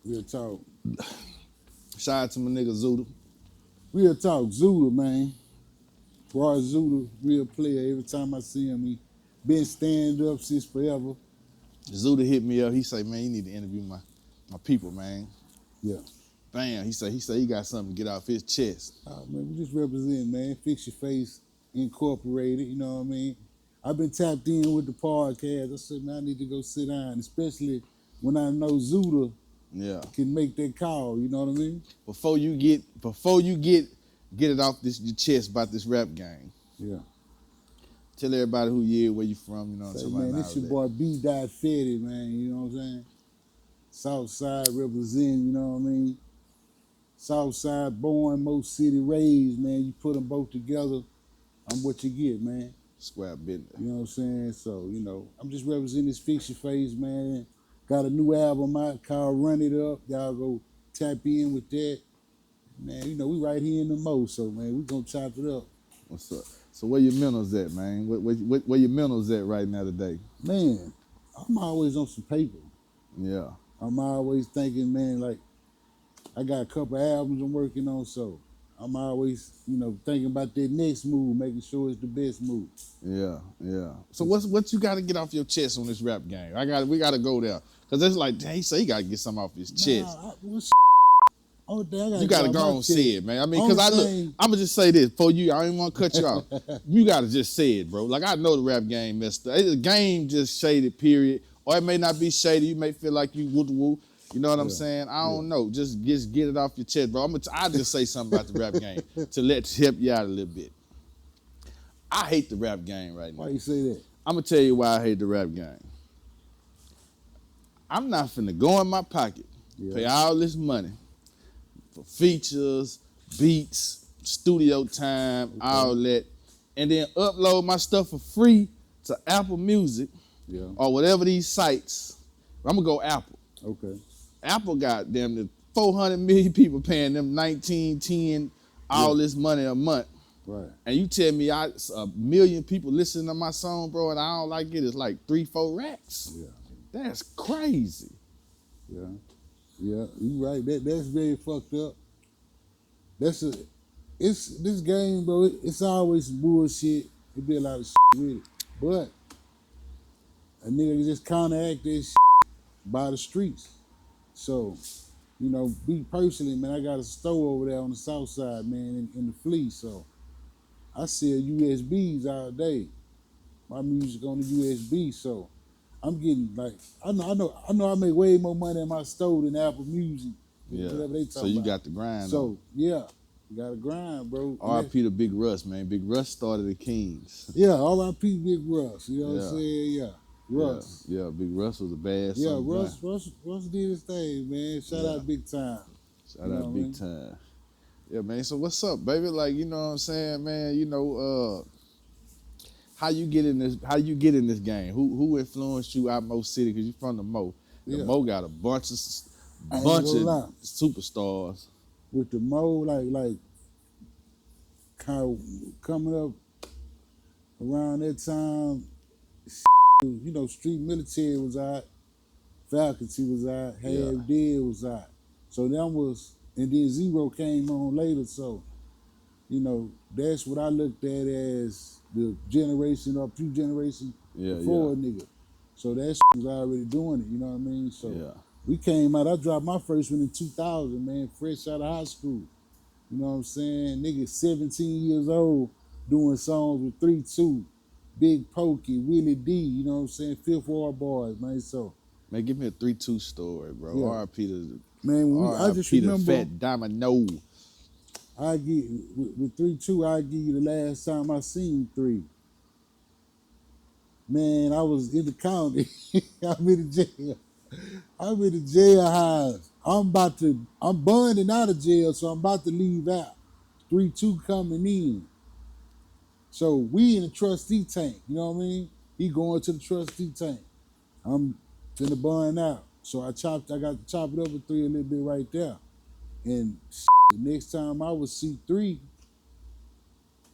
Real talk. Shout out to my nigga Zuda. Real talk. Zuda, man. Roy Zuda, real player. Every time I see him, he been stand up since forever. Zuda hit me up. He say, man, you need to interview my people, man. Yeah. Bam. He said he got something to get off his chest. Man, we just represent, man. Fix Your Face Incorporated, you know what I mean? I've been tapped in with the podcast. I said, man, I need to go sit down, especially when I know Zuda can make that call, you know what I mean? Before you get it off your chest about this rap game. Yeah. Tell everybody who you is, where you from, you know what I'm saying? Man, this your boy Dot Fetti, man, you know what I'm saying? Southside representing, you know what I mean? Southside born, most city raised, man. You put them both together, I'm what you get, man. Square business. You know what I'm saying? So, you know, I'm just representing this Fix Your Face, man. Got a new album out called Run It Up. Y'all go tap in with that. Man, you know, we right here in the Mo, so, man, we gonna chop it up. What's up? So where your mentals at, man? Where your mentals at right now today? Man, I'm always on some paper. Yeah. I'm always thinking, man, like, I got a couple albums I'm working on, so I'm always, you know, thinking about that next move, making sure it's the best move. Yeah. So what you got to get off your chest on this rap game? We got to go there, cause it's like, dang, he say he got to get something off his chest. You got to go and say it, man. I mean, cause I'm gonna just say this for you. I ain't want to cut you off. You got to just say it, bro. Like I know the rap game messed up. The game just shaded, period. Or it may not be shady. You may feel like you woo. You know what I'm saying? I don't know. Just get it off your chest, bro. I'll just say something about the rap game to help you out a little bit. I hate the rap game right now. Why you say that? I'm going to tell you why I hate the rap game. I'm not finna go in my pocket, pay all this money for features, beats, studio time, all that, and then upload my stuff for free to Apple Music or whatever these sites. I'm going to go Apple. Okay. Apple got them the 400 million people paying them 19, 10, all this money a month. Right. And you tell me a million people listening to my song, bro, and I don't like it. It's like 3-4 racks. Yeah. That's crazy. Yeah, you right. That's very fucked up. It's this game, bro. It's always bullshit. It be a lot of shit with it, but a nigga can just counteract this shit by the streets. So, you know, me personally, man, I got a store over there on the south side, man, in the flea. So, I sell USBs all day. My music on the USB. So, I'm getting like I know I make way more money in my store than Apple Music. Whatever they talk so you about. got the grind. So you gotta grind, bro. R.I.P. to Big Russ, man. Big Russ started the Kings. Yeah, R.I.P. Big Russ. You know what I'm saying? Yeah. Russ. Yeah, Big Russ was a bad Yeah, song. Russ did his thing, man. Shout out Big Time. Shout out Big Time. Yeah, man. So what's up, baby? Like, you know what I'm saying, man? You know, how you get in this game? Who influenced you out Mo City? Cause you from the Mo. The Mo got a bunch of superstars. With the Mo, like kind of coming up around that time, you know, Street Military was out, Faculty was out, Half Dead was out. So that was, and then Zero came on later. So, you know, that's what I looked at as the generation or few generations before a nigga. So that was already doing it, you know what I mean? So we came out, I dropped my first one in 2000, man, fresh out of high school. You know what I'm saying? Nigga 17 years old doing songs with 3-2, Big Pokey, Willie D, you know what I'm saying? Fifth Ward Boys, man. So man, give me a 3-2 story, bro. Yeah. R.I.P. to I just remember Fat Domino. I get with 3-2, I give you the last time I seen 3. Man, I was in the county. I'm in the jail. I'm in the jailhouse. I'm bonding out of jail, so I'm about to leave out. 3-2 coming in. So we in the trustee tank, you know what I mean? He going to the trustee tank. I'm finna bond out. So I got to chop it up with 3 a little bit right there. And the next time I was C3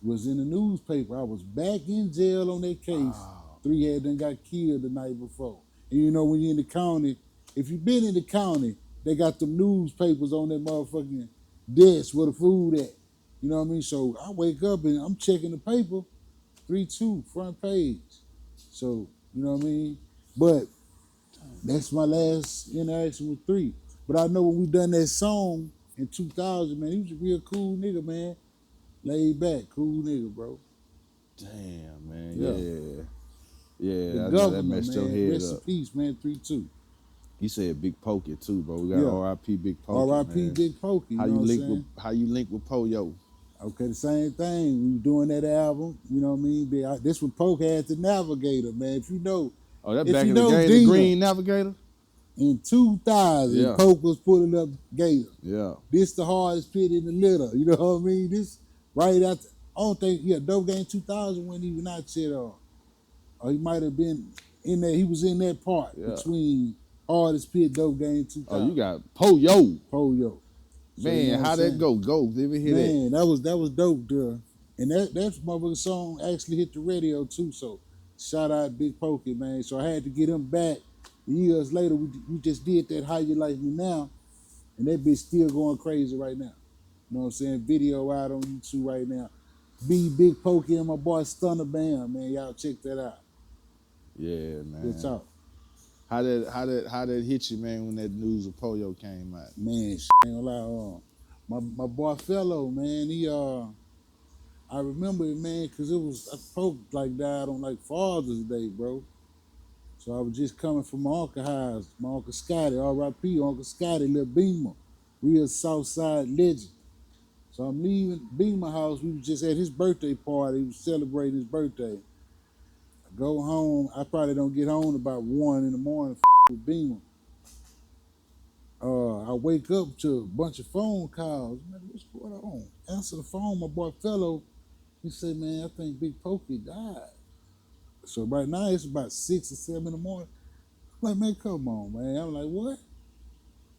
was in the newspaper. I was back in jail on that case. Wow. 3 had done got killed the night before. And you know when you're in the county, if you've been in the county, they got them newspapers on that motherfucking desk where the food at. You know what I mean? So I wake up and I'm checking the paper, 3-2, front page. So, you know what I mean? But that's my last interaction with 3. But I know when we done that song in 2000, man, he was a real cool nigga, man. Laid back, cool nigga, bro. Damn, man. Yeah. Yeah, The I know that governor, messed your man. head Rest in up. peace, man. 3-2. He said Big Pokey too, bro. We got Yeah. R.I.P. Big Pokey, R.I.P. man. Big Pokey, you know what I'm saying? How you link with Poyo? Okay, the same thing. We were doing that album, you know what I mean? This one Poke had the Navigator, man. If you know, That if back you in the know game, the Dina, Green Navigator? in 2000, Yeah. Poke was pulling up Gator. Yeah. This the hardest pit in the litter, you know what I mean? This right after, I don't think, Dope Game 2000 wasn't even out yet, or he might have been in there. He was in that part between hardest pit, Dope Game 2000. Oh, you got Poyo. Poyo. So, Man, you know how that go? Go, let me hear that. Man, that was dope, dude. And that motherfucking song actually hit the radio too. So shout out Big Pokey, man. So I had to get him back. Years later, we just did that How You Like Me Now, and that bitch still going crazy right now. You know what I'm saying? Video out on YouTube right now. Big Pokey and my boy Stunner Bam, man. Y'all check that out. Yeah, man. Good talk. How that hit you, man, when that news of Poyo came out? Man, ain't gonna lie, my boy Fellow, man, he I remember it, man, because it was, Poke like died on like Father's Day, bro. So I was just coming from my uncle's house, my Uncle Scotty, R.I.P. Uncle Scotty, Lil Beamer, real Southside legend. So I'm leaving Beamer house. We was just at his birthday party. He was celebrating his birthday. I go home. I probably don't get home about 1 in the morning with Beamer. I wake up to a bunch of phone calls. Man, what's going on? Answer the phone. My boy Fellow, he said, man, I think Big Pokey died. So right now it's about 6 or 7 in the morning. I'm like, man, come on, man. I'm like, what?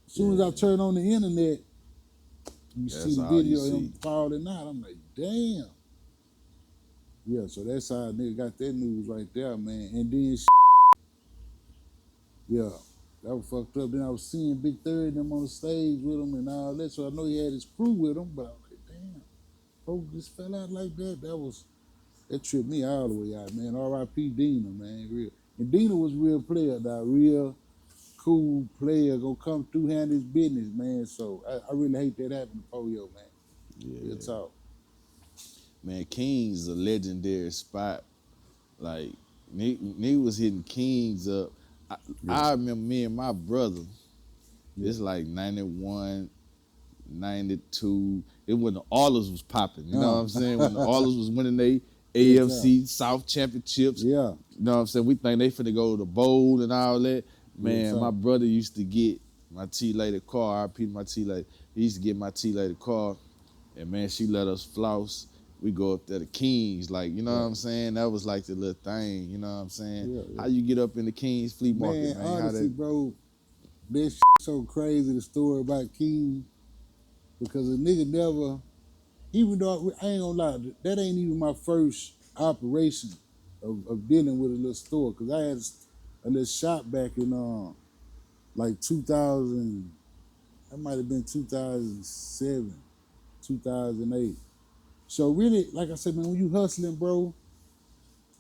As soon as I turn on the internet, you see the video of him falling out. I'm like, damn. Yeah, so that's how a nigga got that news right there, man. And then, yeah, that was fucked up. Then I was seeing Big Third and them on the stage with him and all that. So I know he had his crew with him, but I was like, damn, folks just fell out like that. That tripped me all the way out, man. R.I.P. Dina, man, real. And Dina was a real player, dog. Real cool player, gonna come through, handle his business, man. So I really hate that happened to Poyo, man. Yeah. Real talk. Man, King's a legendary spot. Like, nigga was hitting Kings up. I remember me and my brother, it's like 91, 92. It when the Oilers was popping, you know what I'm saying? When the Oilers was winning they AFC South championships. Yeah. You know what I'm saying? We think they finna go to the bowl and all that. Man, my brother used to get my T-Lady car. I repeat my T-Lady. He used to get my T-Lady car. And man, she let us floss. We go up there to Kings, like, you know what I'm saying? That was like the little thing, you know what I'm saying? Yeah. How you get up in the Kings flea market, man? Honestly, bro, this so crazy, the story about King, because a nigga never, even though, I ain't gonna lie, that ain't even my first operation of dealing with a little store, because I had a little shop back in like 2000, that might have been 2007, 2008. So really, like I said, man, when you hustling, bro,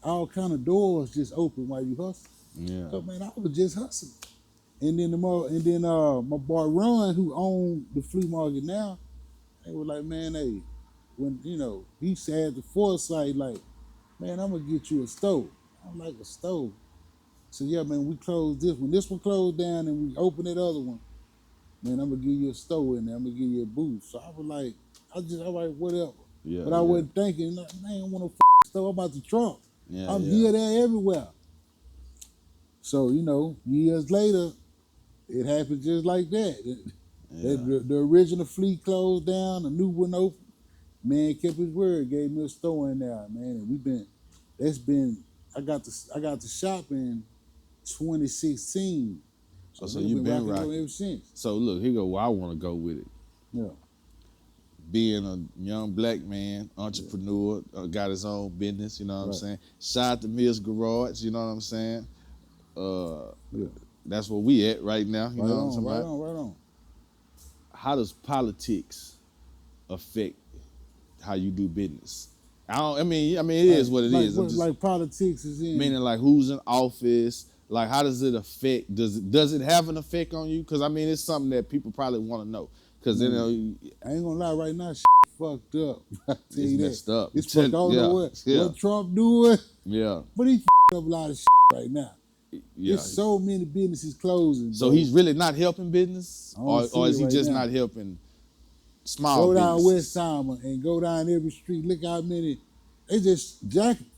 all kind of doors just open while you hustle. Yeah. So man, I was just hustling. And then my boy Ron, who owned the flea market now, they were like, man, hey, when he had the foresight, like, man, I'm gonna get you a stove. I'm like, a stove. So yeah, man, we closed this one. This one closed down and we opened that other one. Man, I'm gonna give you a stove in there. I'm gonna give you a booth. So I was like, all right, whatever. Yeah, but I wasn't thinking, man, I don't want no stove. I'm about to Trump. Yeah, I'm here, there, everywhere. So, years later, it happened just like that. The original fleet closed down, a new one opened. Man kept his word, gave me a store in there, man. And I got the shop in 2016. So you've been rocking ever since. So look, here go where I want to go with it. Yeah. Being a young black man, entrepreneur, got his own business, you know what I'm saying? Shout out to Mills Garage, you know what I'm saying? That's where we at right now, you know what I'm saying? Right on. how does politics affect how you do business? I mean, it is what it is. Like politics is in. Meaning, like, who's in office? Like, how does it affect? Does it have an effect on you? Because I mean, it's something that people probably want to know. Because you know, I ain't gonna lie, right now, fucked up. I tell it's you that. messed up. It's fucked. I don't know what Trump doing. Yeah. But he up a lot of right now. Yeah. There's so many businesses closing. So he's really not helping business, or is he right just now. Not helping small? Go down businesses? West Summer and go down every street. Look how many. They just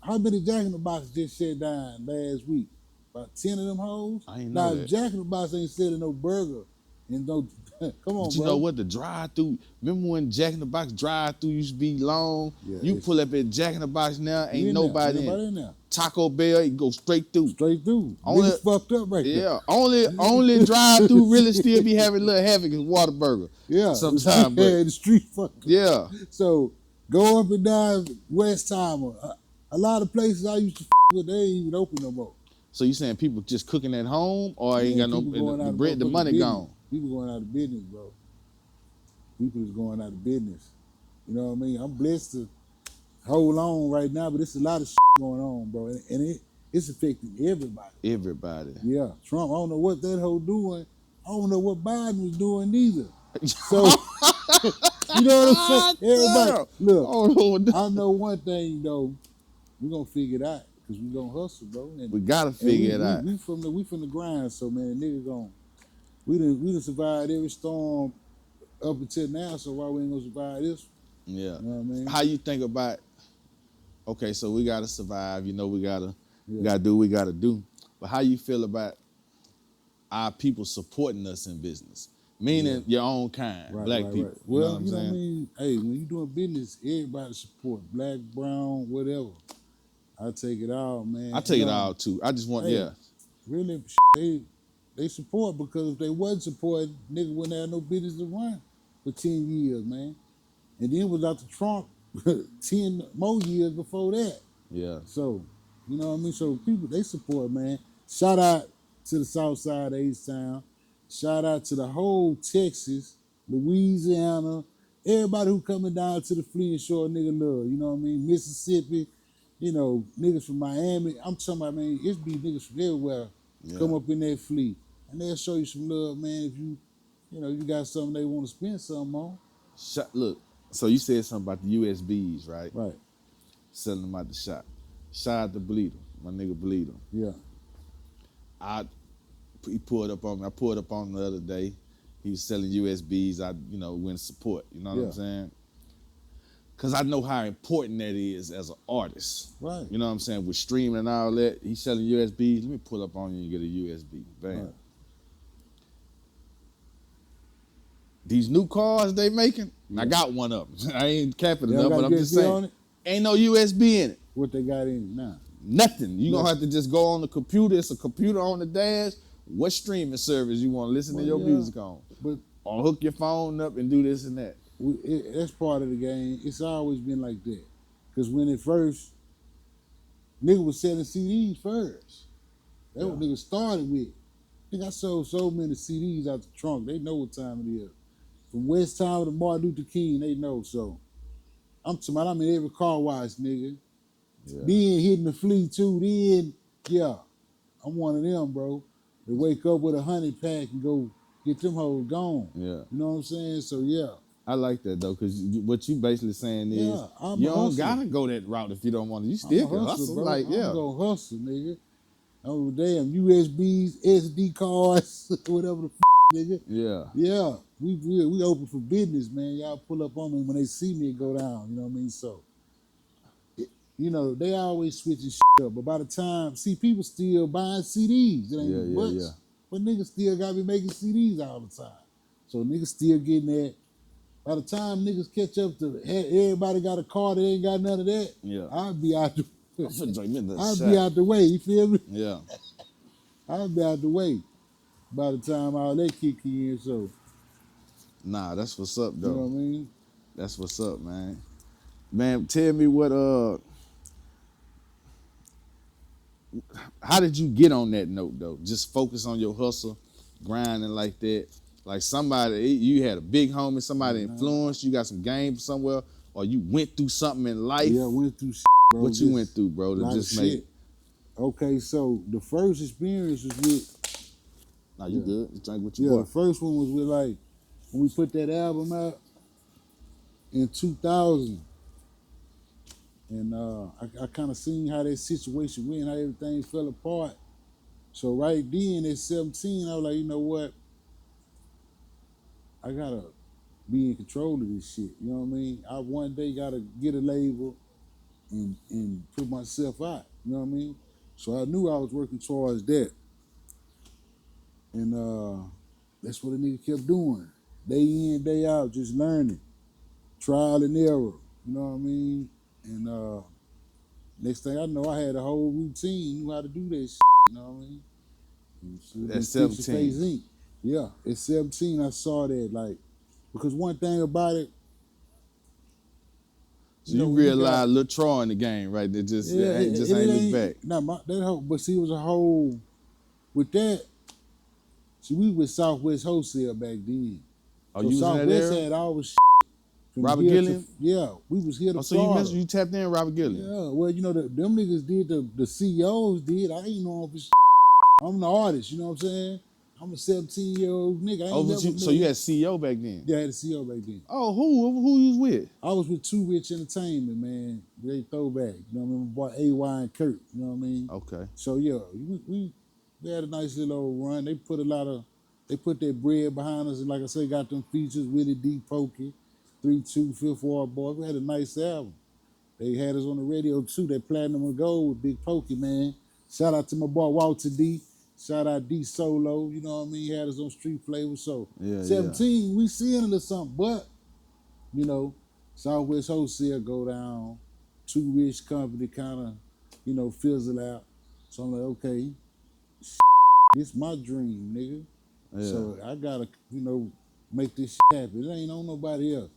how many Jack in the Box just shut down last week? About 10 of them hoes. I ain't know that. Jack in the Box ain't selling no burger and no. Come on, but you bro. know what? The drive-through. Remember when Jack in the Box drive-through used to be long? Yeah, you pull up at Jack in the Box now, ain't nobody in there. Taco Bell, you go straight through. Straight through. Only fucked up right there. Yeah. Only drive-through really still be having a little havoc is Whataburger. Yeah. Sometimes. Yeah, the street fucked up. Yeah. So go up and down West Timer. A lot of places I used to with, they ain't even open no more. So you saying people just cooking at home, or ain't got no the bread, the money business. Gone? People going out of business, bro. People is going out of business. You know what I mean? I'm blessed to hold on right now, but it's a lot of going on, bro, and it's affecting everybody. Everybody. Yeah, Trump. I don't know what that hoe doing. I don't know what Biden was doing neither. So you know what I'm saying? Everybody, look. I know one thing though. We're gonna figure it out because we gonna hustle, bro. And, we gotta figure it out. We from the grind, so man, nigga gonna we done survived every storm up until now. So why we ain't gonna survive this? Yeah. You know what I mean? How you think about? Okay, so we gotta survive. You know, we gotta do what we gotta do. But how you feel about our people supporting us in business? Meaning your own kind, black people. Right. Well, you know what I mean? Hey, when you doing business, everybody support. Black, brown, whatever. I take it all, man. I take it all too. I just want, really, they support, because if they wasn't supporting, nigga wouldn't have no business to run for 10 years, man. And then with Dr. Trump, 10 more years before that. Yeah. So, you know what I mean? So people, they support, man. Shout out to the south side of H-Town. Shout out to the whole Texas, Louisiana, everybody who coming down to the Fleeing Shore, nigga love. You know what I mean? Mississippi, you know, niggas from Miami. I'm talking about, man, it's be niggas from everywhere come up in that fleet. And they'll show you some love, man, if you got something they want to spend something on. Look, so you said something about the USBs, right? Right. Selling them out the shop. Shout out to Bleeder, my nigga Bleeder. Yeah. He pulled up on me. I pulled up on him the other day. He was selling USBs. I, went support. You know what I'm saying? Because I know how important that is as an artist. Right. You know what I'm saying? With streaming and all that, he's selling USBs. Let me pull up on you and get a USB. Bam. Right. These new cars they making, I got one of them. I ain't capping enough, but I'm just saying, ain't no USB in it. What they got in it now? Nothing. You gonna have to just go on the computer. It's a computer on the dash. What streaming service you want to listen to your music on? Or hook your phone up and do this and that. That's part of the game. It's always been like that. Because when it first, nigga was selling CDs first. That's what nigga started with. I think I sold so many CDs out the trunk. They know what time it is. From West Town to Martin Luther King, they know. So I'm talking about, I'm in every car wash, nigga. Yeah. Then hitting the fleet too. Then, I'm one of them, bro. They wake up with a 100 pack and go get them hoes gone. Yeah. You know what I'm saying? So, I like that, though, because what you basically saying is you don't got to go that route if you don't want to. You still can hustle. Bro. Like, I'm going to hustle, nigga. Oh, damn, USBs, SD cards, whatever the nigga. Yeah. Yeah. We open for business, man. Y'all pull up on me when they see me go down. You know what I mean? So, they always switching up. But by the time, people still buying CDs. It ain't much. But niggas still got to be making CDs all the time. So niggas still getting that. By the time niggas catch up to everybody got a car that ain't got none of that, I'll be out the way. You feel me? Yeah. I'll be out the way by the time all that kick in. So. Nah, that's what's up, though. You know what I mean? That's what's up, man. Man, tell me what how did you get on that note, though? Just focus on your hustle, grinding like that. Like somebody, you had a big homie, somebody influenced, you got some game somewhere, or you went through something in life. Yeah, I went through bro. What you went through, bro, to just make... Okay, so the first experience was with... Nah, you good. You drink what you bought. The first one was with, like, when we put that album out in 2000. And I kind of seen how that situation went, how everything fell apart. So right then at 17, I was like, you know what? I gotta be in control of this shit. You know what I mean? I one day gotta get a label and put myself out. You know what I mean? So I knew I was working towards that. And that's what a nigga kept doing. Day in, day out, just learning. Trial and error. You know what I mean? And next thing I know, I had a whole routine, knew how to do that shit. You know what I mean? At 17. Yeah, at 17, I saw that, like, because one thing about it. So you realized Lil Troy in the game, right? That just ain't look back. Nah, but see, it was a whole, with that, see, we was Southwest Wholesale back then. Oh, so you was Southwest in that had all the Robert Gilliam? Yeah, we was here to so you tapped in Robert Gilliam? Yeah, well, you know, them niggas did, the CEOs did. I ain't know if I'm the artist, you know what I'm saying? I'm a 17-year-old nigga. So you had CEO back then? Yeah, I had a CEO back then. Oh, who you was with? I was with Too Rich Entertainment, man. They throwback. You know what I mean? My boy AY and Kurt, you know what I mean? Okay. So yeah, we had a nice little old run. They put their bread behind us, and like I say, got them features, Willie D, Pokey, 3-2, Fifth Ward Boy. We had a nice album. They had us on the radio too. They platinum and gold with Big Pokey, man. Shout out to my boy Walter D. Shout out D Solo. You know what I mean? He had us on Street Flavor. So 17, we seeing it or something. But, you know, Southwest Wholesale go down. Too Rich Company kind of, you know, fizzle out. So I'm like, okay, this my dream, nigga. Yeah. So I gotta, you know, make this happen. It ain't on nobody else.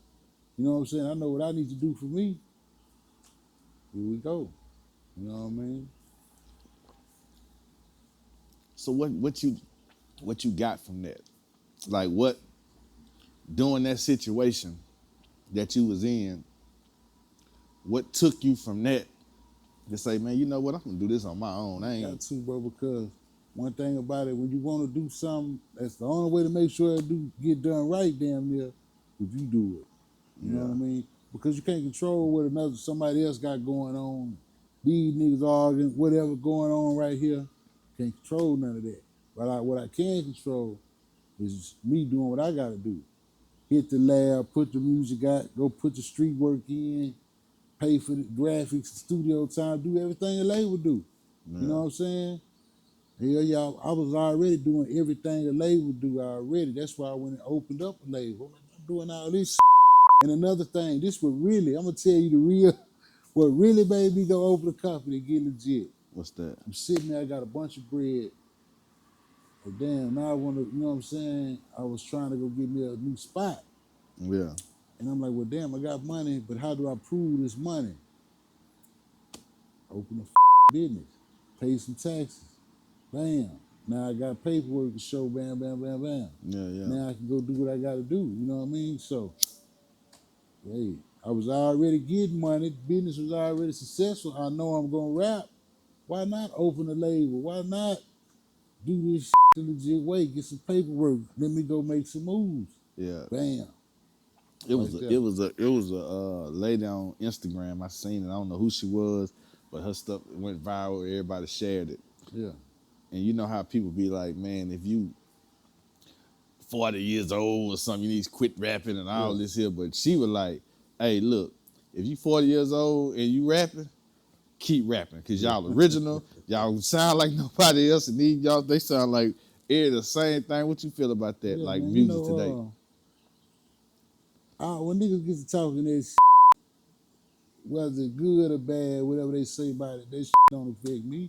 You know what I'm saying? I know what I need to do for me. Here we go. You know what I mean? So what you got from that? Like, what, during that situation that you was in, what took you from that to say, man, you know what, I'm gonna do this on my own. I ain't got to, bro, because one thing about it, when you want to do something, that's the only way to make sure it get done right, damn near, if you do it. You know what I mean? Because you can't control what somebody else got going on. These niggas arguing, whatever going on right here, can't control none of that. But what I can control is me doing what I gotta do. Hit the lab, put the music out, go put the street work in, pay for the graphics, studio time, do everything a label do. Yeah. You know what I'm saying? Hell yeah, I was already doing everything a label do already. That's why I went and opened up a label. I'm doing all this. And another thing, I'm gonna tell you the real, what really made me go open a company and get legit. What's that? I'm sitting there, I got a bunch of bread. But damn, now I want to, you know what I'm saying? I was trying to go get me a new spot. Yeah. And I'm like, well, damn, I got money, but how do I prove this money? Open a business, pay some taxes. Bam. Now I got paperwork to show, bam, bam, bam, bam. Yeah. Now I can go do what I got to do, you know what I mean? So, hey, I was already getting money. Business was already successful. I know I'm going to rap. Why not open a label? Why not do this the legit way? Get some paperwork. Let me go make some moves. Yeah. Bam. It was a lady on Instagram. I seen it. I don't know who she was, but her stuff went viral. Everybody shared it. Yeah. And you know how people be like, man, if you 40 years old or something, you need to quit rapping and all this here. But she was like, hey, look, if you 40 years old and you rapping, keep rapping, because y'all original. Y'all sound like nobody else, and y'all, they sound like the same thing. What you feel about that, like man, music today? When niggas get to talking this, whether it's good or bad, whatever they say about it, that don't affect me.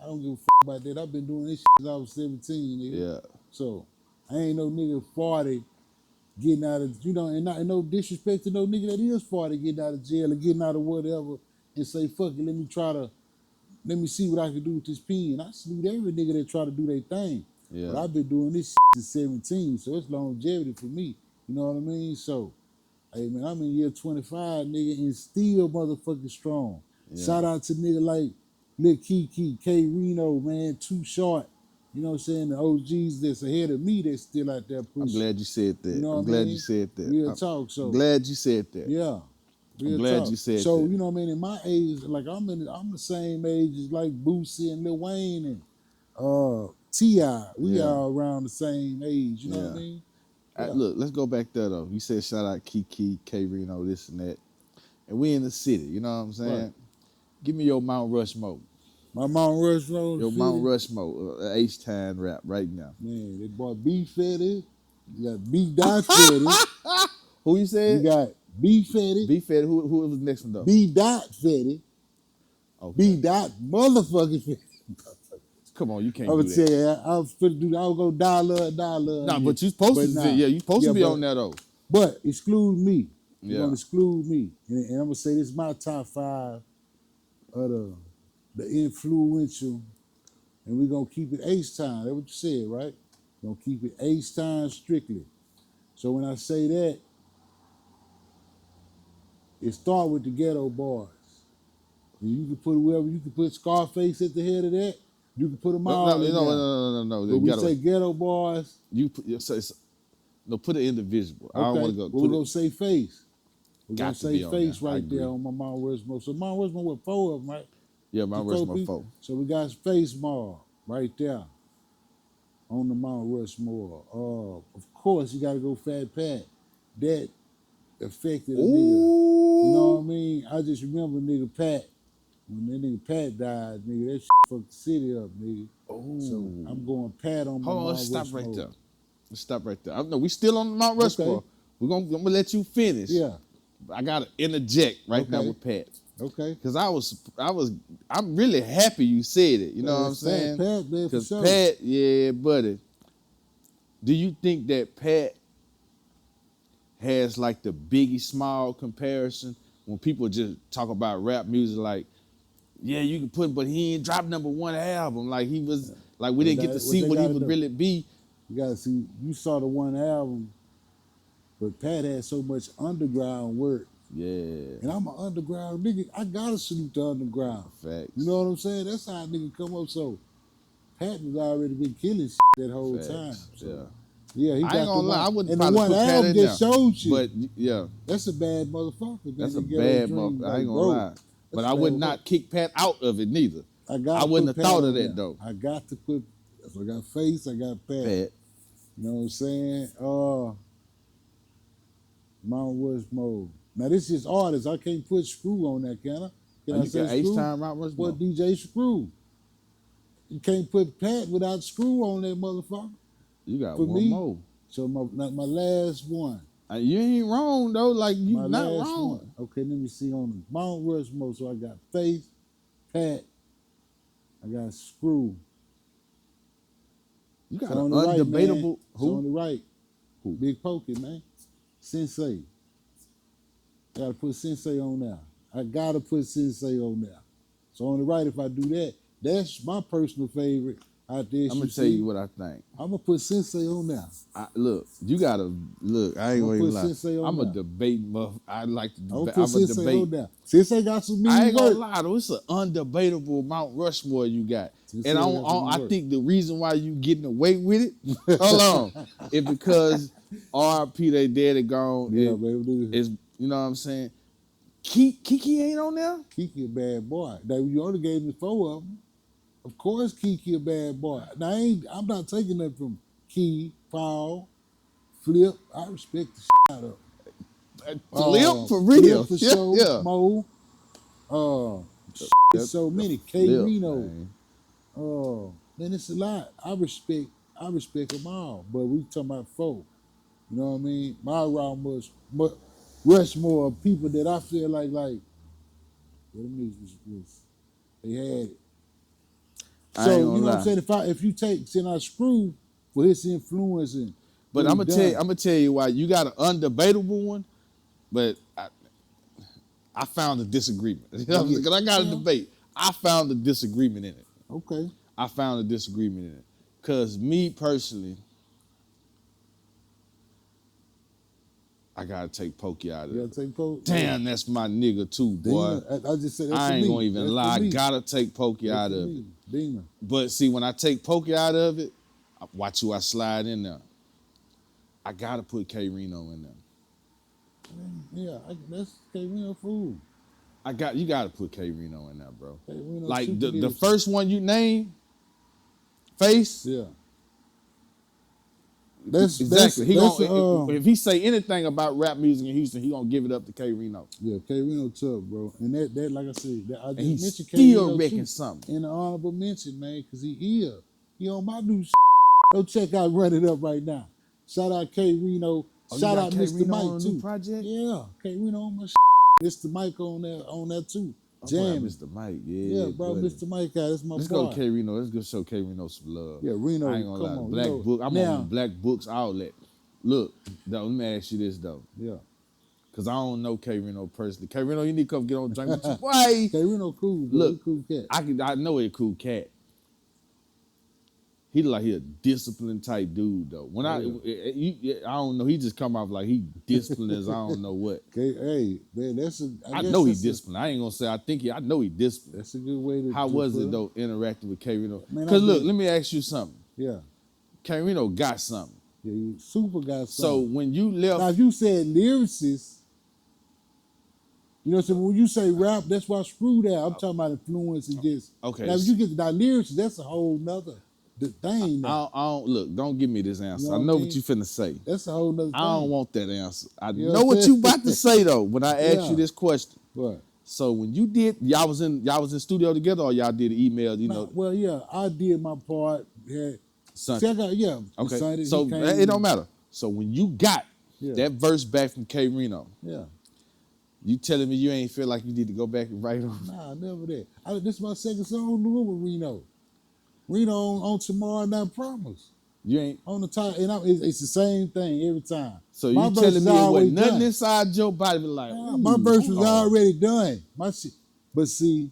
I don't give a about that. I've been doing this since I was 17, nigga. Yeah. So I ain't no nigga 40 getting out of, you know, and no disrespect to no nigga that is 40 getting out of jail or getting out of whatever and say, fuck it, let me see what I can do with this pen. I salute every nigga that try to do their thing. But I've been doing this since 17, so it's longevity for me. You know what I mean? So, hey man, I'm in year 25, nigga, and still motherfucking strong. Yeah. Shout out to nigga like Lil Kiki, K Reno, man, Too Short. You know what I'm saying? The OGs that's ahead of me that's still out there pushing. I'm glad you said that. You know I'm glad you said that. Real talk. So glad you said that. Yeah. I'm glad you said that. So, you know what I mean? In my age, like I'm the same age as like Boosie and Lil Wayne and T.I. We all around the same age, you know what I mean? Look, let's go back there though. You said shout out Kiki, K Reno, this and that. And we in the city, you know what I'm saying? Right. Give me your Mount Rushmore. My Mount Rushmore? Your Mount Rushmore, H-Time rap right now. Man, they bought B Fetti. You got B Dot Fetti. Who you said? You got B Fetti. B Fetti. Who was the next one though? B Dot Fetti. Okay. B Dot motherfucking Fetti. Come on, you can't I do would that. say I was finna do that. I would go dollar. Nah, but you supposed to. Yeah, you supposed to be on that though. But exclude me. You're gonna exclude me, and I'm gonna say this is my top 5 of the influential, and we're gonna keep it H-Time. That's what you said, right? We're gonna keep it H-Time strictly. So when I say that, it start with the Ghetto Boys. And you can put whoever, you can put Scarface at the head of that. You can put them all in there. No. But we say Ghetto Boys. You put put an individual. Okay. I don't want to go. We're gonna say Face. We're gonna say Face right there on my Mount Rushmore. So Mount Rushmore with 4 of them, right? Yeah, Mount Rushmore 4. So we got Face Mob right there on the Mount Rushmore. Of course, you got to go Fat Pat. That affected a nigga. You know what I mean? I just remember nigga Pat. When that nigga Pat died, nigga, that shit fucked the city up, nigga. Oh. So I'm going Pat on my Mount Rushmore. Let's stop right there. No, we still on Mount Rushmore. Okay. I'm gonna let you finish. Yeah. I gotta interject right now with Pat. Okay. Because I'm really happy you said it. You know what I'm saying? Pat, man, for sure. Pat, yeah, buddy. Do you think that Pat has like the Biggie Small comparison when people just talk about rap music like, yeah, you can put, but he ain't dropped #1 album. Like he was, like we didn't get to see what he would really be. You gotta see, you saw the one album, but Pat had so much underground work. Yeah. And I'm an underground nigga. I gotta salute the underground. Facts. You know what I'm saying? That's how a nigga come up. So Pat has already been killing that whole time. So, yeah, he got I ain't gonna lie. I wouldn't probably put Pat in there. Showed you. But yeah, that's a bad motherfucker. That's a bad motherfucker. I ain't gonna lie. But I would not kick Pat out of it neither. I wouldn't have thought of that though. I got to put. I got Face. I got Pat. You know what I'm saying? Mount Rushmore. Now this is artists. I can't put Screw on that, can I? Can I say Screw? H-Time Mount Rushmore. What DJ Screw? You can't put Pat without Screw on that motherfucker. You got one more. So my last one. You ain't wrong though. Like you my not wrong. One. Okay, let me see on the Mount Rushmore. So I got Face, Pat. I got Screw. You got an undebatable. Who? On the right. Who? Big Pokey, man. Sensei. Gotta put Sensei on there. I gotta put Sensei on there. So on the right, if I do that, that's my personal favorite out there. I'm gonna tell you what I think. I'm gonna put Sensei on there. Look, you gotta look. I ain't gonna even lie. I'm a debate muff. I like to debate. I'm a debate. On there. Sensei got some mean I ain't gonna work. lie though. It's an undebatable Mount Rushmore you got. And I think the reason why you getting away with it, hold on, is because R.I.P. they dead and gone. Yeah, baby. Is you know what I'm saying? Kiki ain't on there? Kiki a bad boy. Now, you only gave me 4 of them. Of course Kiki a bad boy. Now, I'm not taking that from Key, Paul, Flip. I respect the shit out of Flip, for real. Flip for sure. Yeah. Mo. So many. K Reno. Man, it's a lot. I respect them all. But we talking about 4. You know what I mean? My round was Rushmore of people that I feel like them niggas was they had it. So you know what I'm saying? If you take I Screw for his influence and but I'm gonna tell you why you got an undebatable one, but I found a disagreement. Because I got a debate. I found a disagreement in it. Okay. I found a disagreement in it. Cause me personally, I gotta take Pokey out of it. You gotta take Pokey. Damn, that's my nigga too, boy. I just said that's I ain't gonna even lie. I gotta take Pokey out of it. Demon. But see, when I take Pokey out of it, watch who I slide in there. I gotta put K Reno in there. Yeah, that's K Reno fool. You gotta put K Reno in there, bro. K-Reno like the first one you name, Face. Yeah. Exactly. If he say anything about rap music in Houston, he gonna give it up to K Reno. Yeah, K Reno tough, bro. And that like I said, I just mentioned K Reno still wrecking something. In the honorable mention, man, because he on my new Go check out Run It Up right now. Shout out K Reno. Shout out Mr. Mike too. Project? Yeah, K Reno on my Mr. Mike on that too. Jam. Mr. Mike, yeah. Yeah, bro, buddy. Mr. Mike, that's my Let's boy. go K Reno. Let's go show K Reno some love. Yeah, Reno. I ain't gonna lie. On, Black Book. I'm on the Black Books outlet. Look, though, let me ask you this though. Yeah. Cause I don't know K Reno personally. K Reno, you need to come get on drink with you. Why? K Reno cool, bro. Look, cool cat. I know he a cool cat. He a disciplined type dude though. When I don't know, he just come off like he disciplined as I don't know what. Hey, man, I know he disciplined. I ain't gonna say I know he disciplined. That's a good way to. How was it though interacting with K Reno? Cause look, let me ask you something. Yeah. K Reno got something. Yeah, you super got something. So when you left, now if you said lyricist, you know what I'm saying? When you say rap, that's why I screwed out. I'm talking about influence and just. Okay. Now if you get to that lyricist, that's a whole nother thing. I don't look. Don't give me this answer. You know I know what you finna say. That's a whole nother thing. I don't want that answer. I know what you about to say though. When I asked you this question. What? So when you did, y'all was in studio together, or y'all did email? You know. Well, yeah, I did my part. Yeah. Okay. Sunday, so it don't matter. So when you got that verse back from K Reno, you telling me you ain't feel like you need to go back and write on? Nah, never that. This is my second song doing with Reno. Reno on Tomorrow Night Promise. You ain't on the time, and it's the same thing every time. So you telling me it wasn't nothing inside your body, but like my verse was already done. My shit, but see,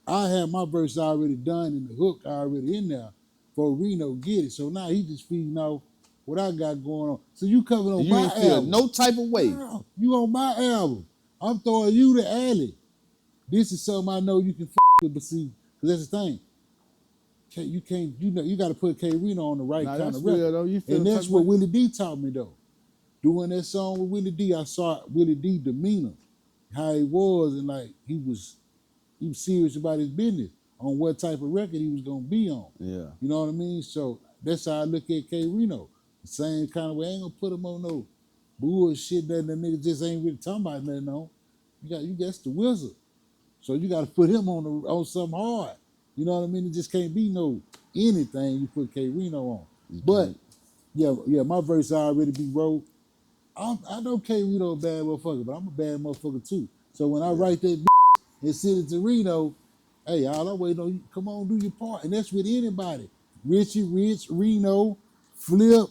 I had my verse already done and the hook already in there for Reno get it. So now he just feeding off what I got going on. So you coming on my album? You feel no type of way. No, you on my album? I'm throwing you the alley. This is something I know you can with, but see, because that's the thing. You got to put K Reno on the right kind of record. Though. And that's what Willie D taught me though. Doing that song with Willie D, I saw Willie D demeanor, how he was, and like he was serious about his business on what type of record he was gonna be on. Yeah. You know what I mean? So that's how I look at K Reno. The same kind of way. I ain't gonna put him on no bullshit that the nigga just ain't really talking about nothing on. You guess the wizard. So you gotta put him on something hard. You know what I mean? It just can't be no anything you put K Reno on. But yeah, my verse already be wrote. I know K Reno a bad motherfucker, but I'm a bad motherfucker too. So when I write that and send it to Reno, hey, all I wait on you, come on, do your part. And that's with anybody. Richie Rich, Reno, Flip,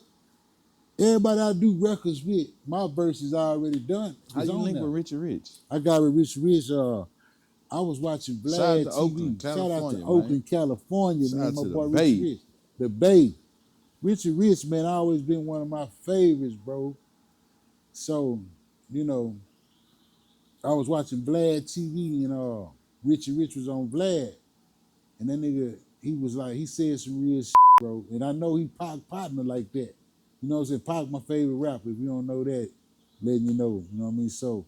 everybody I do records with, my verse is already done. How you link with Richie Rich? I got with Richie Rich. I was watching Vlad TV. Oakland, Shout out to Oakland, California, man. My boy Richie Rich. The Bay. Richie Rich, man, always been one of my favorites, bro. So, you know, I was watching Vlad TV and Richie Rich was on Vlad. And that nigga, he said some real shit, bro. And I know he Pac partner like that. You know what I'm saying? Pac my favorite rapper. If you don't know that, letting you know. You know what I mean? So,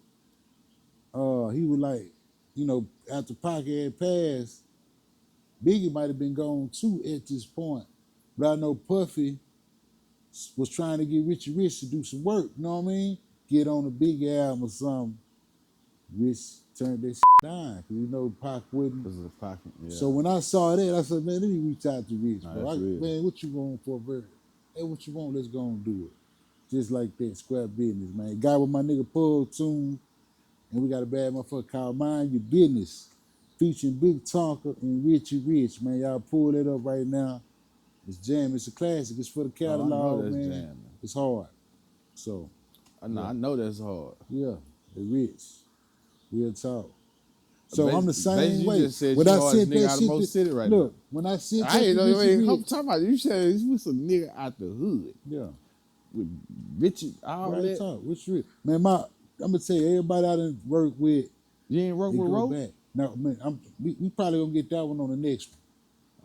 he was like, you know, after Pac had passed, Biggie might have been gone too at this point. But I know Puffy was trying to get Richie Rich to do some work, you know what I mean? Get on a big album or something. Rich turned that down, because you know Pac wouldn't. So when I saw that, I said, man, let me reach out to Rich, bro. Man, what you going for, bro? Hey, what you want? Let's go and do it. Just like that, square business, man. Got with my nigga Pull Tune. And we got a bad motherfucker called Mind Your Business, featuring Big Tonka and Richie Rich, man. Y'all pull that up right now. It's jam. It's a classic. It's for the catalog, man. Jamming. It's hard. So. I know that's hard. Yeah, the Rich. Real talk. So I'm the same way. You just said when you I hardest sent nigga that out of shit, most city right look, now. when I sent I that ain't know. Richard, I'm talking about you said you was a nigga out the hood. Yeah. With Richard, all right that. Talk. What's real? Man, I'm gonna tell you, everybody I done work with. You ain't work they with go Ro? back. No, man, we probably gonna get that one on the next one.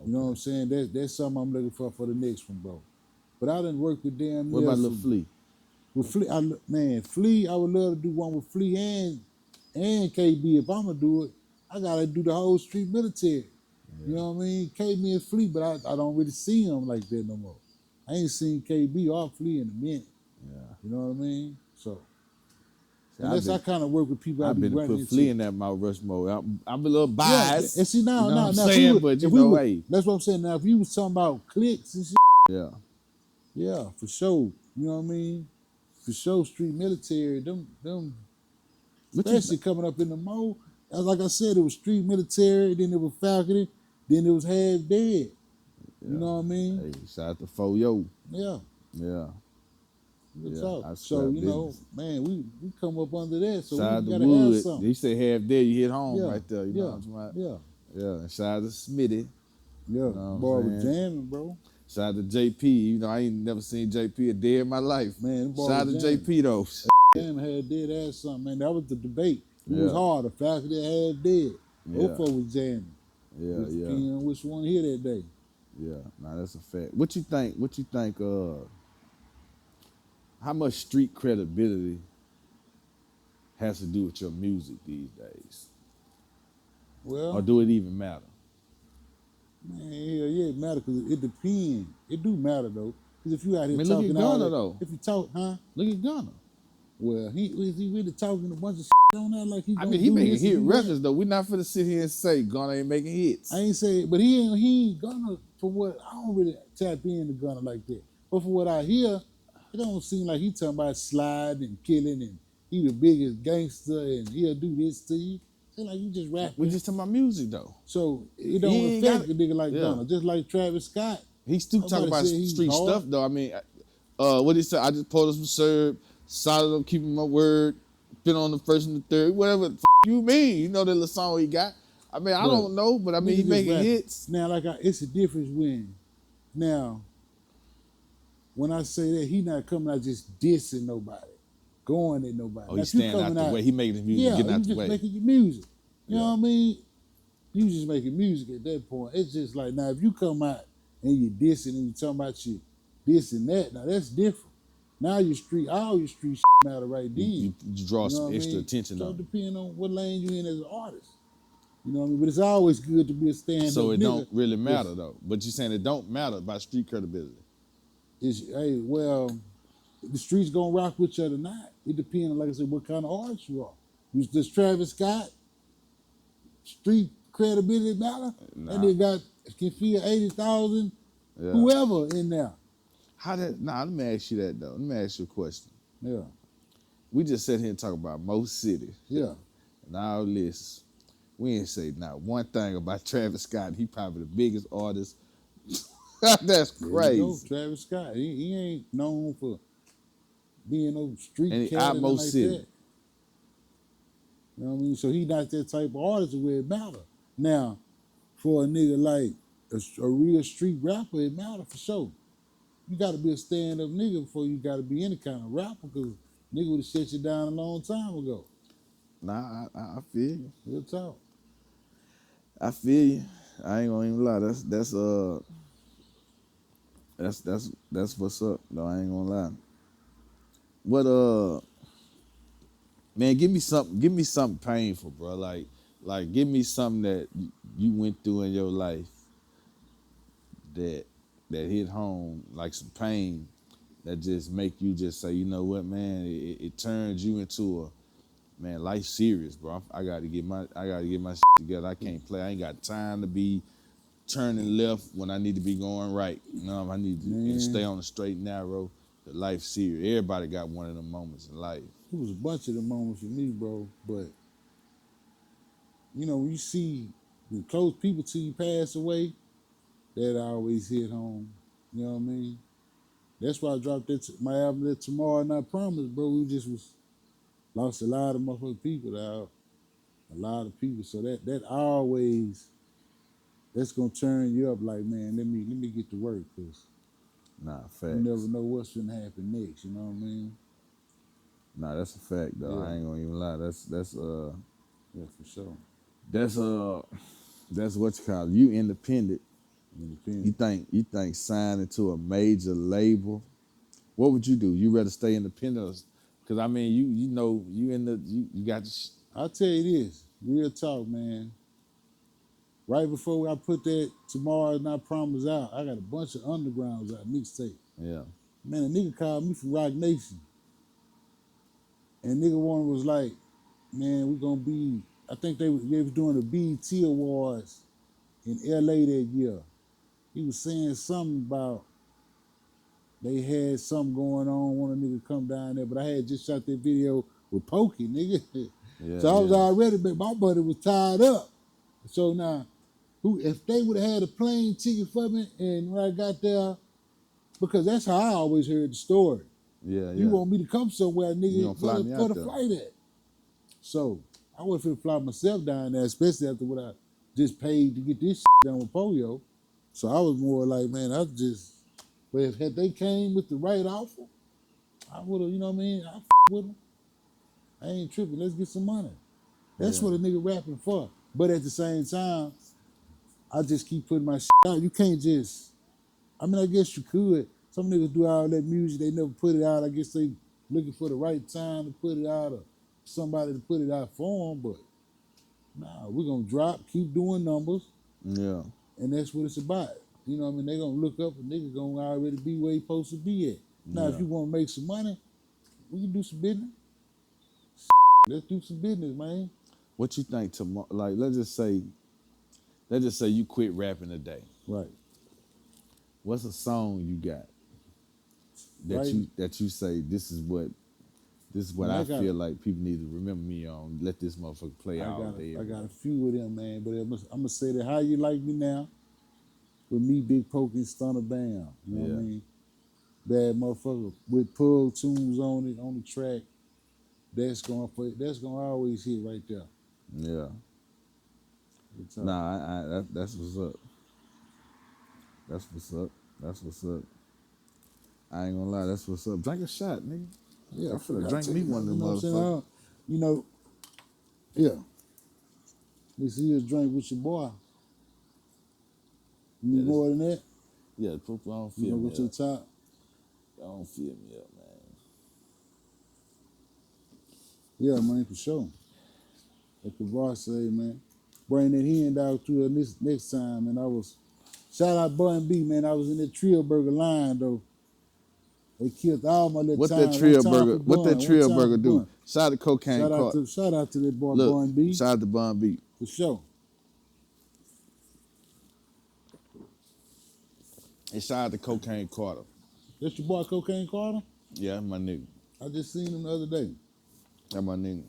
Okay. You know what I'm saying? That's something I'm looking for the next one, bro. But I done work with damn What about Lil Flea? With Flea, Flea, I would love to do one with Flea and KB. If I'm gonna do it, I gotta do the whole street military. Yeah. You know what I mean? KB and Flea, but I don't really see them like that no more. I ain't seen KB or Flea in a minute. Yeah. You know what I mean? So unless I kind of work with people, I've been to put Flea in that Mount Rushmore. I'm a little biased. Yeah, and see now, you know now, what now, I'm saying, but you know, hey, that's what I'm saying. Now, if you was talking about clicks and shit, yeah, for sure. You know what I mean? For sure, street military, them, especially coming up in the mall. Like I said, it was street military, then it was faculty, then it was half dead. Yeah. You know what I mean? Hey, shout out to Fo-Yo. Yeah. Yeah. So, you know, man, we come up under that. So shout we out gotta to have something. He said half dead, you hit home right there. You know what I'm talking about? Yeah. Yeah. And shout out to Smitty. Yeah. You know boy was jamming, bro. Shout out to JP. You know, I ain't never seen JP a day in my life. Man, shout out to JP though. Damn, had dead ass something, man. That was the debate. It was hard. The faculty had dead. Both was jamming. Depending on which one here that day. Yeah, nah, that's a fact. What you think? How much street credibility has to do with your music these days? Well, or do it even matter? Man, hell yeah, it matter because it depends. It do matter though. Because if you out here talking look at Gunna though. If you talk, Look at Gunna. Well, he really talking a bunch of on that like he. I mean, he making hit records though. We're not finna sit here and say Gunna ain't making hits. I ain't say, but he ain't Gunna. For what I don't really tap into Gunna like that. But for what I hear, it don't seem like he talking about sliding and killing and he the biggest gangster and he'll do this to you. Seem like you just rapping. We just talking about music though. So it don't affect a nigga like Gunna. Just like Travis Scott. He still talking about street stuff though. I mean, what he said, I just pulled up some serve, solid up keeping my word, been on the first and the third, whatever the you mean. You know the little song he got. I mean, I don't know, but I mean, he making hits. Now, it's a difference when I say that, he not coming out just dissing nobody, going at nobody. Oh, he's staying out the way. He making his music, getting out the way. Yeah, you just making your music. You know what I mean? You just making music at that point. It's just like, now, if you come out and you dissing and you talking about you this and that, now that's different. Now all your street matter right then. You draw some extra attention on it. So depending on what lane you in as an artist. You know what I mean? But it's always good to be a stand-up So it nigga. don't really matter though. But you're saying it don't matter about street credibility. The streets gonna rock with you or not. It depends on, like I said, what kind of artist you are. Does Travis Scott street credibility matter? Nah. And they can feel 80,000 whoever in there. Let me ask you that though. Let me ask you a question. Yeah. We just sat here and talk about most cities. Yeah. And all this. We ain't say not one thing about Travis Scott. He probably the biggest artist. That's crazy. You know, Travis Scott, he ain't known for being no street cat out most like city. that. You know what I mean? So he not that type of artist where it matter. Now, for a nigga like a real street rapper, it matter for sure. You got to be a stand-up nigga before you got to be any kind of rapper, because nigga would have shut you down a long time ago. Nah, I feel you. Real talk. I feel you. I ain't gonna even lie. That's what's up. No, I ain't gonna lie. What man, give me something painful, bro. Like give me something that you went through in your life that hit home, like some pain that just make you just say, you know what, man, it turns you into man, life's serious, bro. I gotta get my shit together. I can't play. I ain't got time to be turning left when I need to be going right. You know, I need to stay on the straight and narrow. The life's serious. Everybody got one of them moments in life. It was a bunch of them moments for me, bro. But you know, when you see the close people till you pass away, that always hit home. You know what I mean? That's why I dropped my album that Tomorrow Not Promised, bro. We just lost a lot of motherfucking people, dog. A lot of people. So that always that's gonna turn you up. Like, man, let me get to work, cause Nah, you facts. never know what's gonna happen next. You know what I mean? Nah, that's a fact though. Yeah. I ain't gonna even lie. Yeah, for sure. That's that's what you call it. You independent. Independent. You think signing to a major label? What would you do? You rather stay independent? Because I mean, you know you got. I'll tell you this, real talk, man. Right before I put that Tomorrow Not Promise out, I got a bunch of undergrounds out, mixtape. Yeah. Man, a nigga called me from Rock Nation. And nigga one was like, man, we gonna be, I think they was doing the BET Awards in LA that year. He was saying something about they had something going on, want a nigga to come down there, but I had just shot that video with Pokey, nigga. Yeah, So I was yeah. already, but my buddy was tied up. So now, if they would have had a plane ticket for me, and when I got there, because that's how I always heard the story. Yeah, You yeah. want me to come somewhere, You nigga, gonna fly me where out the there? flight at? So I wasn't finna fly myself down there, especially after what I just paid to get this done with Polio. So I was more like, man, but if had they came with the right offer, I would have, you know what I mean? I with them. I ain't tripping. Let's get some money. That's Yeah. what a nigga rapping for. But at the same time, I just keep putting my out. You can't just, I mean, I guess you could. Some niggas do all that music, they never put it out. I guess they looking for the right time to put it out or somebody to put it out for them. But nah, we're going to drop, keep doing numbers, Yeah. and that's what it's about. You know what I mean? They going to look up and niggas going to already be where he supposed to be at. Now, if Yeah. you want to make some money, we can do some business. Let's do some business, man. What you think tomorrow? Like, let's just say you quit rapping today. Right. What's a song you got Right. that you say this is what Man, I feel like people need to remember me on? Let this motherfucker play all day. I got a few of them, man. But I'm gonna say that How You Like Me Now with me, Big Pokey, and Stunner Bam. You know what I mean? Bad motherfucker with Pug tunes on it on the track. That's gonna always hit right there. Yeah. Nah, that's what's up. That's what's up. That's what's up. I ain't gonna lie, that's what's up. Drink a shot, nigga. Yeah, I I finna forgot drink to me you know, one of you them know what I'm saying? motherfuckers. You know, yeah. This here's drink with your boy. You need more than that? Yeah, don't You feel gonna me go to the up. top? Don't feel me up, man. Yeah, man, for sure. Like the boss say, man. Bring that hand out to her this next time, and shout out Bun B, man. I was in that Trio Burger line though. They killed all my little What that time. One trio time burger? for What that Bun. One trio time for burger do? Bun. Shout out to Cocaine Cart. Shout out to that boy Look, Bun B. shout out to Bun B. For sure. And shout out to Cocaine Carter. That's your boy Cocaine Carter? Yeah, my nigga. I just seen him the other day. That my nigga.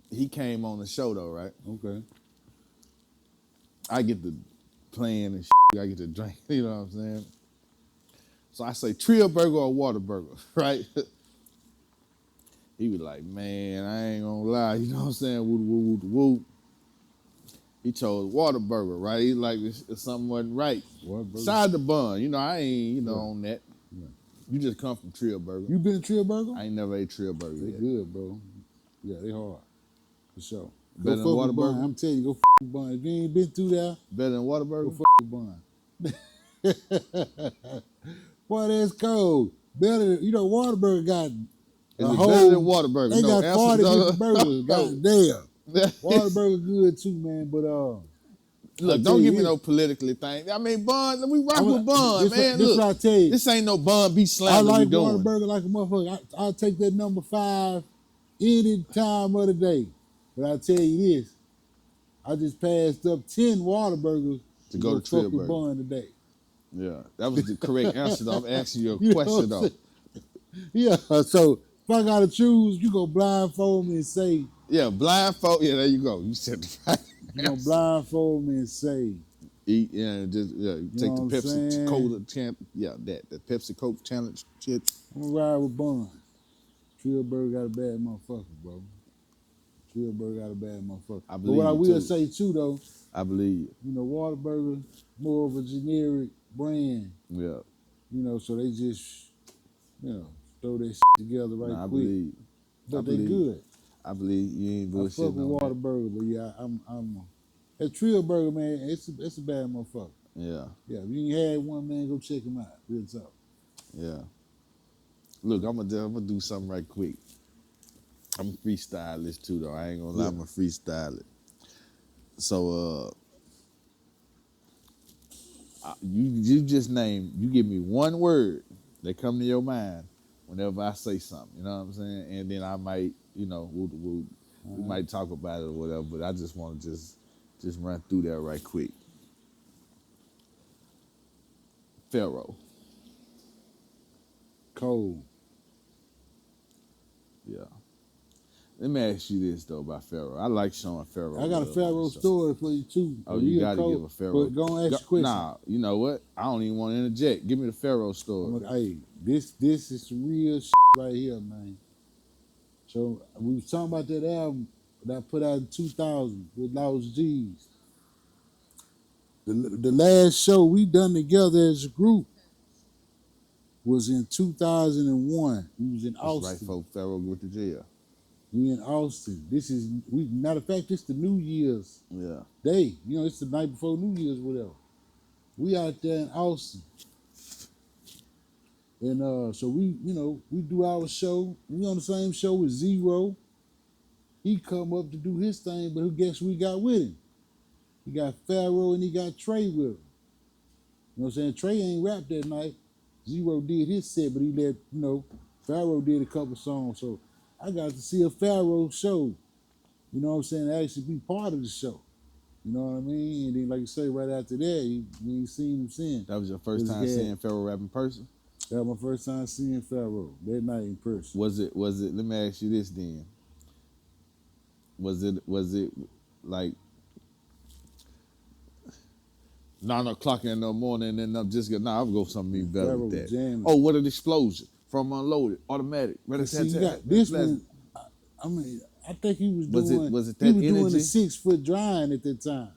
He came on the show though, right? Okay. I get the playing and I get to drink, you know what I'm saying? So I say trio burger or water burger, right? He was like, man, I ain't gonna lie, you know what I'm saying? Woo, woo, woo, woo. He chose water burger, right? He like something wasn't right. Side the bun, you know, I ain't, on that. Yeah. You just come from Trio Burger. You been to Trio Burger? I ain't never ate Trio Burger They yet. good, bro. Yeah, they hard. For sure. Better Go than fuck water with burger? Bun. I'm telling you, go fuck with Bun. If you ain't been through there, Better than water burger? go fuck with Bun. Boy, that's cold. Better, Whataburger got Is it better than Whataburger? They got 40 different burgers. Goddamn. Whataburger good too, man. But look, don't give me no politically thing. I mean, Bun, we rock with Bun, man. This Look, what I tell you. This ain't no Bun be slander I like we doing. Whataburger like a motherfucker. I'll take that number 5 any time of the day. But I tell you this, I just passed up 10 Whataburgers to go to Trio Burger. Bun today. Yeah, that was the correct answer. Though. I'm asking you a question though. Yeah, so if I gotta choose, you go blindfold me and say. Yeah, blindfold. Yeah, there you go. You said the right. You gonna blindfold me and say. Eat, take the Pepsi Cola champ. Yeah, the Pepsi Coke challenge shit. I'm gonna ride with Bun. Trillberg got a bad motherfucker, bro. Trillberg got a bad motherfucker. I But believe what I you, will too. say too, though, I believe you. you know, Whataburger more of a generic brand. Yeah. You know, so they just, you know, throw that together right Nah, I quick. believe you. But they good. I believe you ain't I fuck bullshitting with on that. Whataburger, but yeah, I'm that Trillberger, man, it's a bad motherfucker. Yeah. Yeah, if you ain't had one, man, go check him out. Real talk. Yeah. Look, I'm gonna do something right quick. I'm a freestylist too, though. I ain't gonna lie, I'm a freestyler. So, you just name. You give me one word that come to your mind whenever I say something. You know what I'm saying? And then I might, you know, we might talk about it or whatever. But I just want to just run through that right quick. Pharaoh. Cold. Yeah. Let me ask you this though about Pharaoh. I like showing Pharaoh. I got a Pharaoh story for you too. Oh, you got to give a Pharaoh. But go and ask a question. Nah, you know what? I don't even want to interject. Give me the Pharaoh story. Hey, this is some real right here, man. So we was talking about that album that I put out in 2000 with Lost G's. The last show we done together as a group was in 2001. We was in Austin. That's right before Pharaoh went to jail. We in Austin. Matter of fact, it's the New Year's day. You know, it's the night before New Year's, whatever. We out there in Austin. And so we do our show. We on the same show with Zero. He come up to do his thing, but who guess we got with him? He got Pharaoh and he got Trey with him. You know what I'm saying? Trey ain't rapped that night. Zero did his set, but he let, Pharaoh did a couple songs. So I got to see a Pharaoh show. You know what I'm saying? Actually be part of the show. You know what I mean? And then, like you say, right after that, we ain't seen him since. That was your first time seeing Pharaoh rap in person? That was my first time seeing Pharaoh that night in person. Was it? Let me ask you this then. Was it like 9 o'clock in the morning and I'm just gonna, I'll go something better Pharaoh with that. jamming. Oh, what an explosion from unloaded, automatic. See, you got this one. I mean, I think he was doing. Was it that he was energy? doing the 6 foot drying at that time.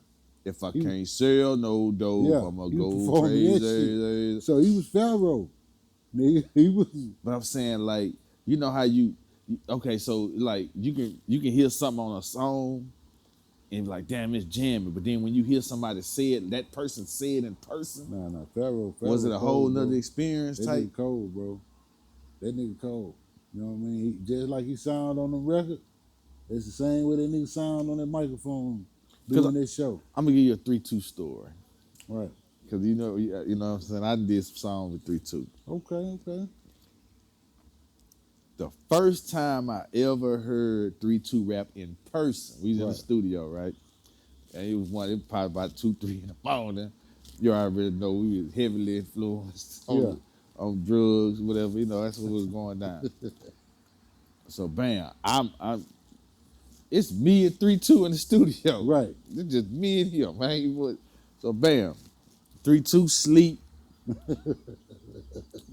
If I can't sell no dope, I'm gonna go crazy. So he was Pharaoh. Nigga, he was. But I'm saying, like, you know how okay, so like you can hear something on a song and be like, damn, it's jamming. But then when you hear somebody say it, that person say it in person. Nah, Pharaoh was it a whole nother experience that type? Nigga cold, bro. That nigga cold. You know what I mean? Just like he sound on the record, it's the same way that nigga sound on that microphone doing this show. I'm gonna give you a 3-2 story. Right. Cause you know what I'm saying? I did some songs with 3-2. Okay. The first time I ever heard 3-2 rap in person, we was in the studio, right? And it was probably about 2-3 in the morning. You already know we was heavily influenced on drugs, whatever. You know, that's what was going down. So bam, it's me and 3-2 in the studio. Right. It's just me and him, man. So bam, 3-2 sleep,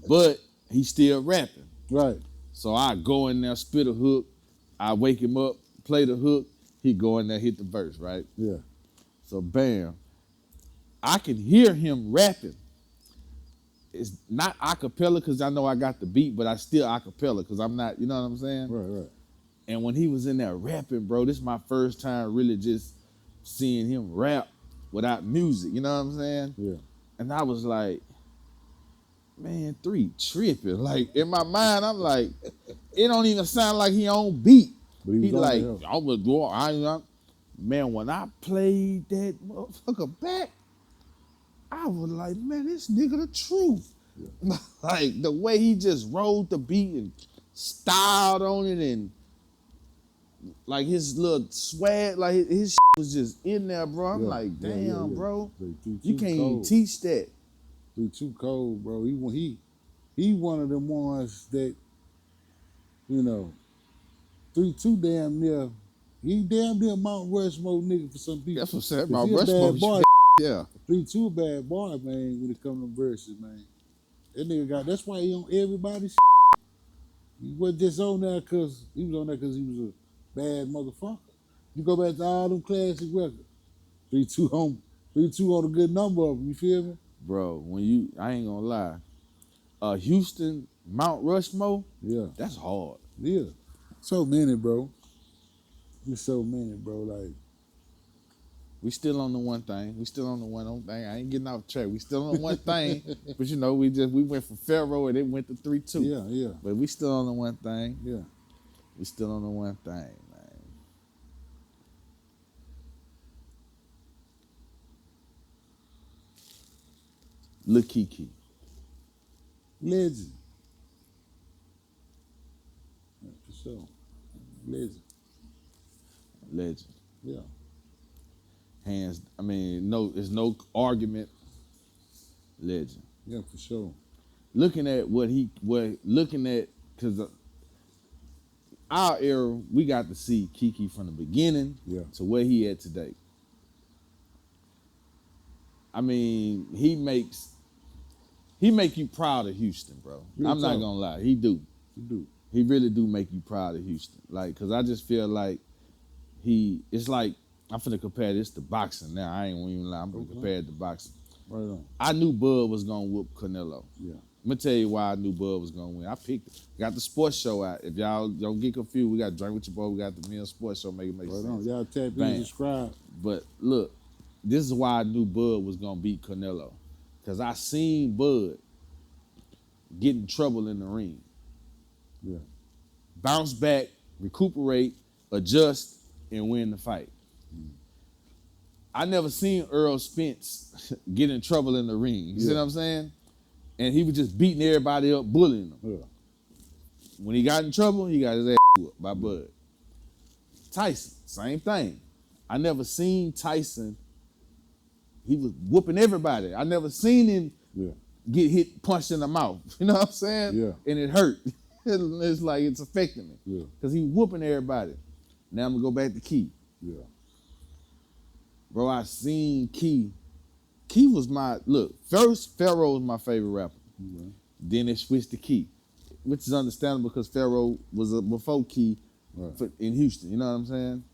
but he still rapping. Right. So I go in there, spit a hook, I wake him up, play the hook, he go in there, hit the verse, right? Yeah. So bam, I can hear him rapping. It's not a cappella because I know I got the beat, but I still a cappella because I'm not, you know what I'm saying? Right. And when he was in there rapping, bro, this is my first time really just seeing him rap without music, you know what I'm saying? Yeah. And I was like, man, 3 tripping. Like, in my mind, I'm like, it don't even sound like he on beat. He like, I was going, man, when I played that motherfucker back, I was like, man, this nigga the truth. Yeah. Like, the way he just rolled the beat and styled on it and like his little swag, like his was just in there, bro. I'm like, damn, bro. You can't even teach that. He too cold, bro. He one of them ones that, 3-2 damn near. He damn near Mount Rushmore nigga for some people. That's what I'm saying. Mount Rushmore boy. Yeah. 3-2 a bad boy, man, when it comes to verses, man. That nigga that's why he on everybody's. He wasn't just on there because he was on there because he was a bad motherfucker. You go back to all them classic records. 3-2 on 3-2 on a good number of them, you feel me? Bro, I ain't gonna lie. Houston, Mount Rushmore, yeah, that's hard. Yeah. So many, bro. There's so many, bro. Like, we still on the one thing. We still on the one thing. I ain't getting off track. We still on one thing. But you know, we went from Pharaoh and it went to 3-2. Yeah, yeah. But we still on the one thing. Yeah. We still on the one thing, man. Lil Kiki. Legend. Yeah, for sure. Legend. Legend. Yeah. There's no argument. Legend. Yeah, for sure. Looking at because our era, we got to see Kiki from the beginning to where he at today. I mean, he make you proud of Houston, bro. I'm not gonna lie, he do. He really do make you proud of Houston. Like, cause I just feel like it's like, I'm finna compare this to boxing now. I ain't gonna even lie, I'm gonna compare it to boxing. Right on. I knew Bud was gonna whoop Canelo. Yeah. I'm gonna tell you why I knew Bud was gonna win. I picked it. Got the sports show out. If y'all don't get confused, we got Drink With Your Boy, we got the Mill Sports Show, make it make sense. On. Y'all tap in, subscribe. But look, this is why I knew Bud was gonna beat Canelo. Cause I seen Bud get in trouble in the ring. Yeah. Bounce back, recuperate, adjust, and win the fight. I never seen Earl Spence get in trouble in the ring. You see what I'm saying? And he was just beating everybody up, bullying them. Yeah. When he got in trouble, he got his ass whooped by Bud. Tyson, same thing. I never seen Tyson. He was whooping everybody. I never seen him get hit, punched in the mouth. You know what I'm saying? Yeah. And it hurt. It's like it's affecting me. Yeah. Because he whooping everybody. Now I'm going to go back to Key. Yeah. Bro, I seen Key. Key was first Pharaoh was my favorite rapper. Mm-hmm. Then it switched to Key, which is understandable because Pharaoh was before Key in Houston. You know what I'm saying?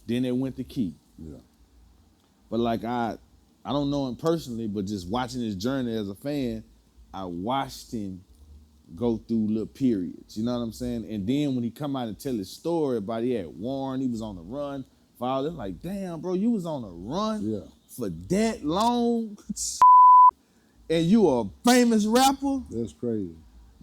Then it went to Key. Yeah. But like I don't know him personally, but just watching his journey as a fan, I watched him go through little periods. You know what I'm saying? And then when he come out and tell his story about he had Warren, he was on the run. Father, like, damn, bro, you was on a run for that long, and you a famous rapper. That's crazy.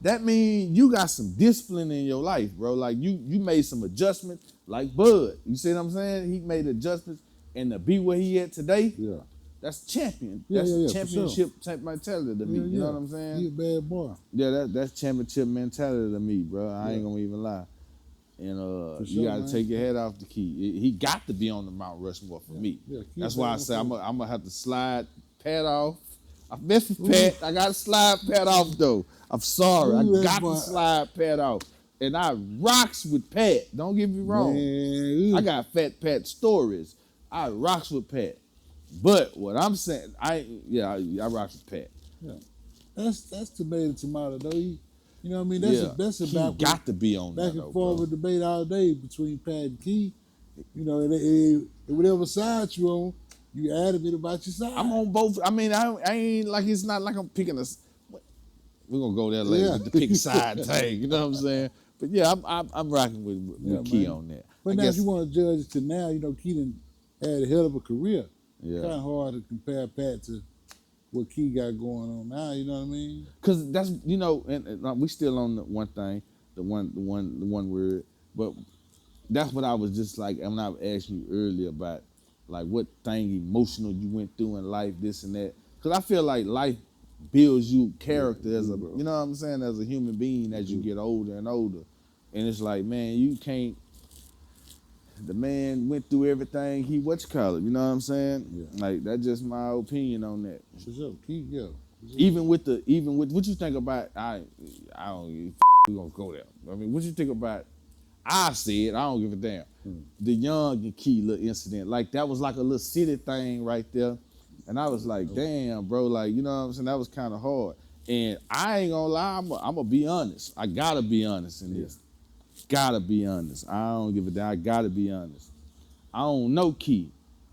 That means you got some discipline in your life, bro. Like you made some adjustments, like Bud. You see what I'm saying? He made adjustments, and to be where he at today, that's champion. That's championship type mentality to me. You know what I'm saying? He a bad boy. Yeah, that's championship mentality to me, bro. I ain't gonna even lie. And you gotta take your head off the Key. He got to be on the Mount Rushmore for me. Yeah, that's why I say I'm gonna have to slide Pat off. I messed with Pat. I gotta slide Pat off though. I'm sorry. I got to slide Pat off. And I rocks with Pat. Don't get me wrong. Man. I got Fat Pat stories. I rocks with Pat. But what I'm saying, I rocks with Pat. Yeah. That's tomato though. You know what I mean? That's about got to be on back that, and forth debate all day between Pat and Key. You know, and whatever side you on, you adamant about your side. I'm on both. I mean, I ain't like it's not like I'm picking a. We're gonna go there later with the pick side thing. You know what I'm saying? But yeah, I'm rocking with Key on that. But now if you want to judge it to now, you know, Key done had a hell of a career. Yeah. Kind of hard to compare Pat to what Key got going on now, you know what I mean? Because that's, you know, and we still on the one thing, the one word, but that's what I was just like, when I asked you earlier about, like, what thing emotional you went through in life, this and that. Because I feel like life builds you character as a, you know what I'm saying, as a human being as you get older and older. And it's like, man, you can't, the man went through everything he, you know what I'm saying? Yeah. Like, that's just my opinion on that. For sure. Even with what you think about, I don't, we gonna go there. I mean, what you think about, I said, I don't give a damn. The Young and Key little incident, like that was like a little city thing right there. And I was like, damn, bro, like, you know what I'm saying? That was kind of hard. And I ain't gonna lie, I'm gonna be honest. I gotta be honest in this. gotta be honest. I don't give a damn. I gotta be honest. I don't know Key.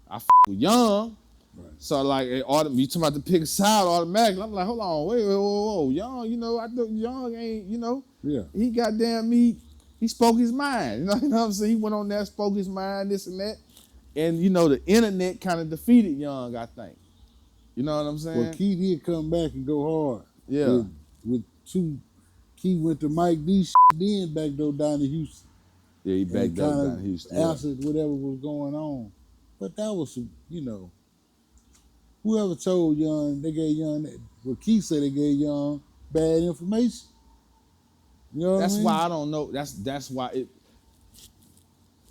I with Young. Right. So like you talking about to pick a side automatically. I'm like, hold on, wait, whoa. Young, I know Young ain't, Yeah. he goddamn me, he spoke his mind. You know what I'm saying? He went on there, spoke his mind, this and that. And the internet kind of defeated Young, I think. You know what I'm saying? Well, Key did come back and go hard. Yeah. With two, Key went to Mike D then back though down to Houston. Yeah, he backed up down to Houston. Answered whatever was going on. But that was, whoever told Young, they gave Young, what Key said they gave Young bad information. You know what That's I mean? why I don't know. That's why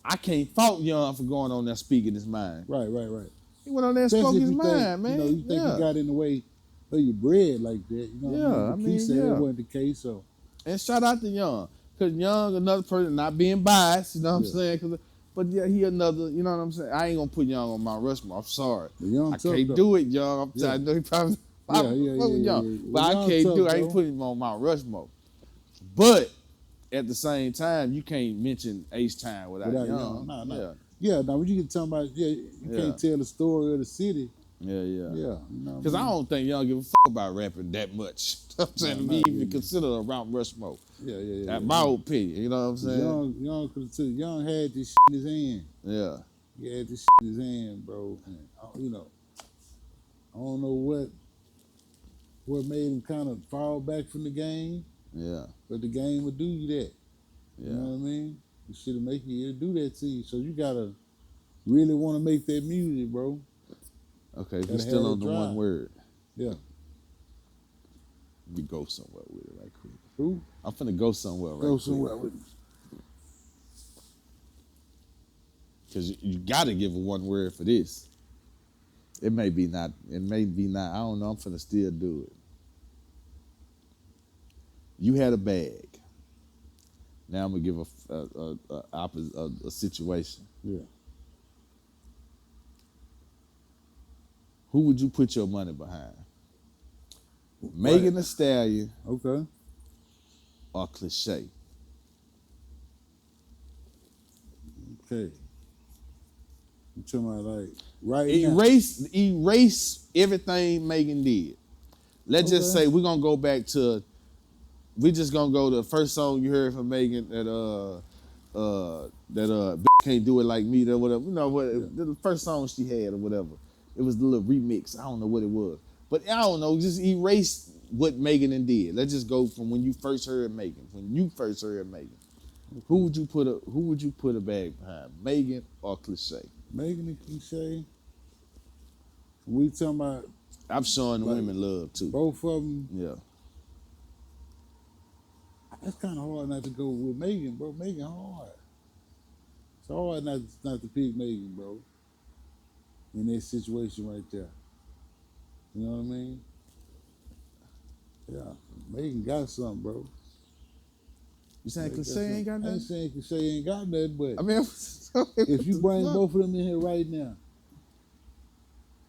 I can't fault Young for going on there speaking his mind. Right. He went on there and spoke his mind, man. You think he got in the way of your bread like that. You know what I mean? Key said it wasn't the case, so. And shout out to Young. Because Young, another person, not being biased, you know what I'm saying? But yeah, he another, you know what I'm saying? I ain't going to put Young on Mount Rushmore. I'm sorry. I can't do it, Young. I know he probably Young. But I can't do it. I ain't putting him on Mount Rushmore. But at the same time, you can't mention H-Time without Young. No. Yeah, now when you get talking about, you can't tell the story of the city. Yeah. Because I don't think Young give a about rapping that much. I'm saying to be even considered a Mount Rushmore. Yeah. That's my opinion. You know what I'm saying? Young had this in his hand. Yeah. He had this in his hand, bro. And, I don't know what made him kind of fall back from the game. Yeah. But the game would do you that. Yeah. You know what I mean? The shit will make you, it'll do that to you. So you gotta really want to make that music, bro. Okay, we still on the one word. Yeah. We go somewhere with it right quick. Who? I'm finna go somewhere right quick. Go somewhere with it. Because you gotta give a one word for this. It may be not. I don't know. I'm finna still do it. You had a bag. Now I'm gonna give a situation. Yeah. Who would you put your money behind? Megan Thee Stallion. Okay. Or Cliche? Okay. You talking about like right Erase everything Megan did. Let's just say we're gonna go back to. We just gonna go to the first song you heard from Megan that can't do it like me or whatever. The first song she had or whatever. It was the little remix. I don't know what it was, but I don't know. Just erase what Megan did. Let's just go from when you first heard Megan. Who would you put a bag behind? Megan or Cliche? Megan and Cliche. We talking about. I'm showing the women love too. Both of them. Yeah. It's kind of hard not to go with Megan, bro. Megan hard. It's hard not to pick Megan, bro. In that situation right there. You know what I mean? Yeah. Megan got something, bro. You saying Cliche ain't got nothing? I ain't saying Cliche ain't got nothing, but I mean, if you bring both of them in here right now,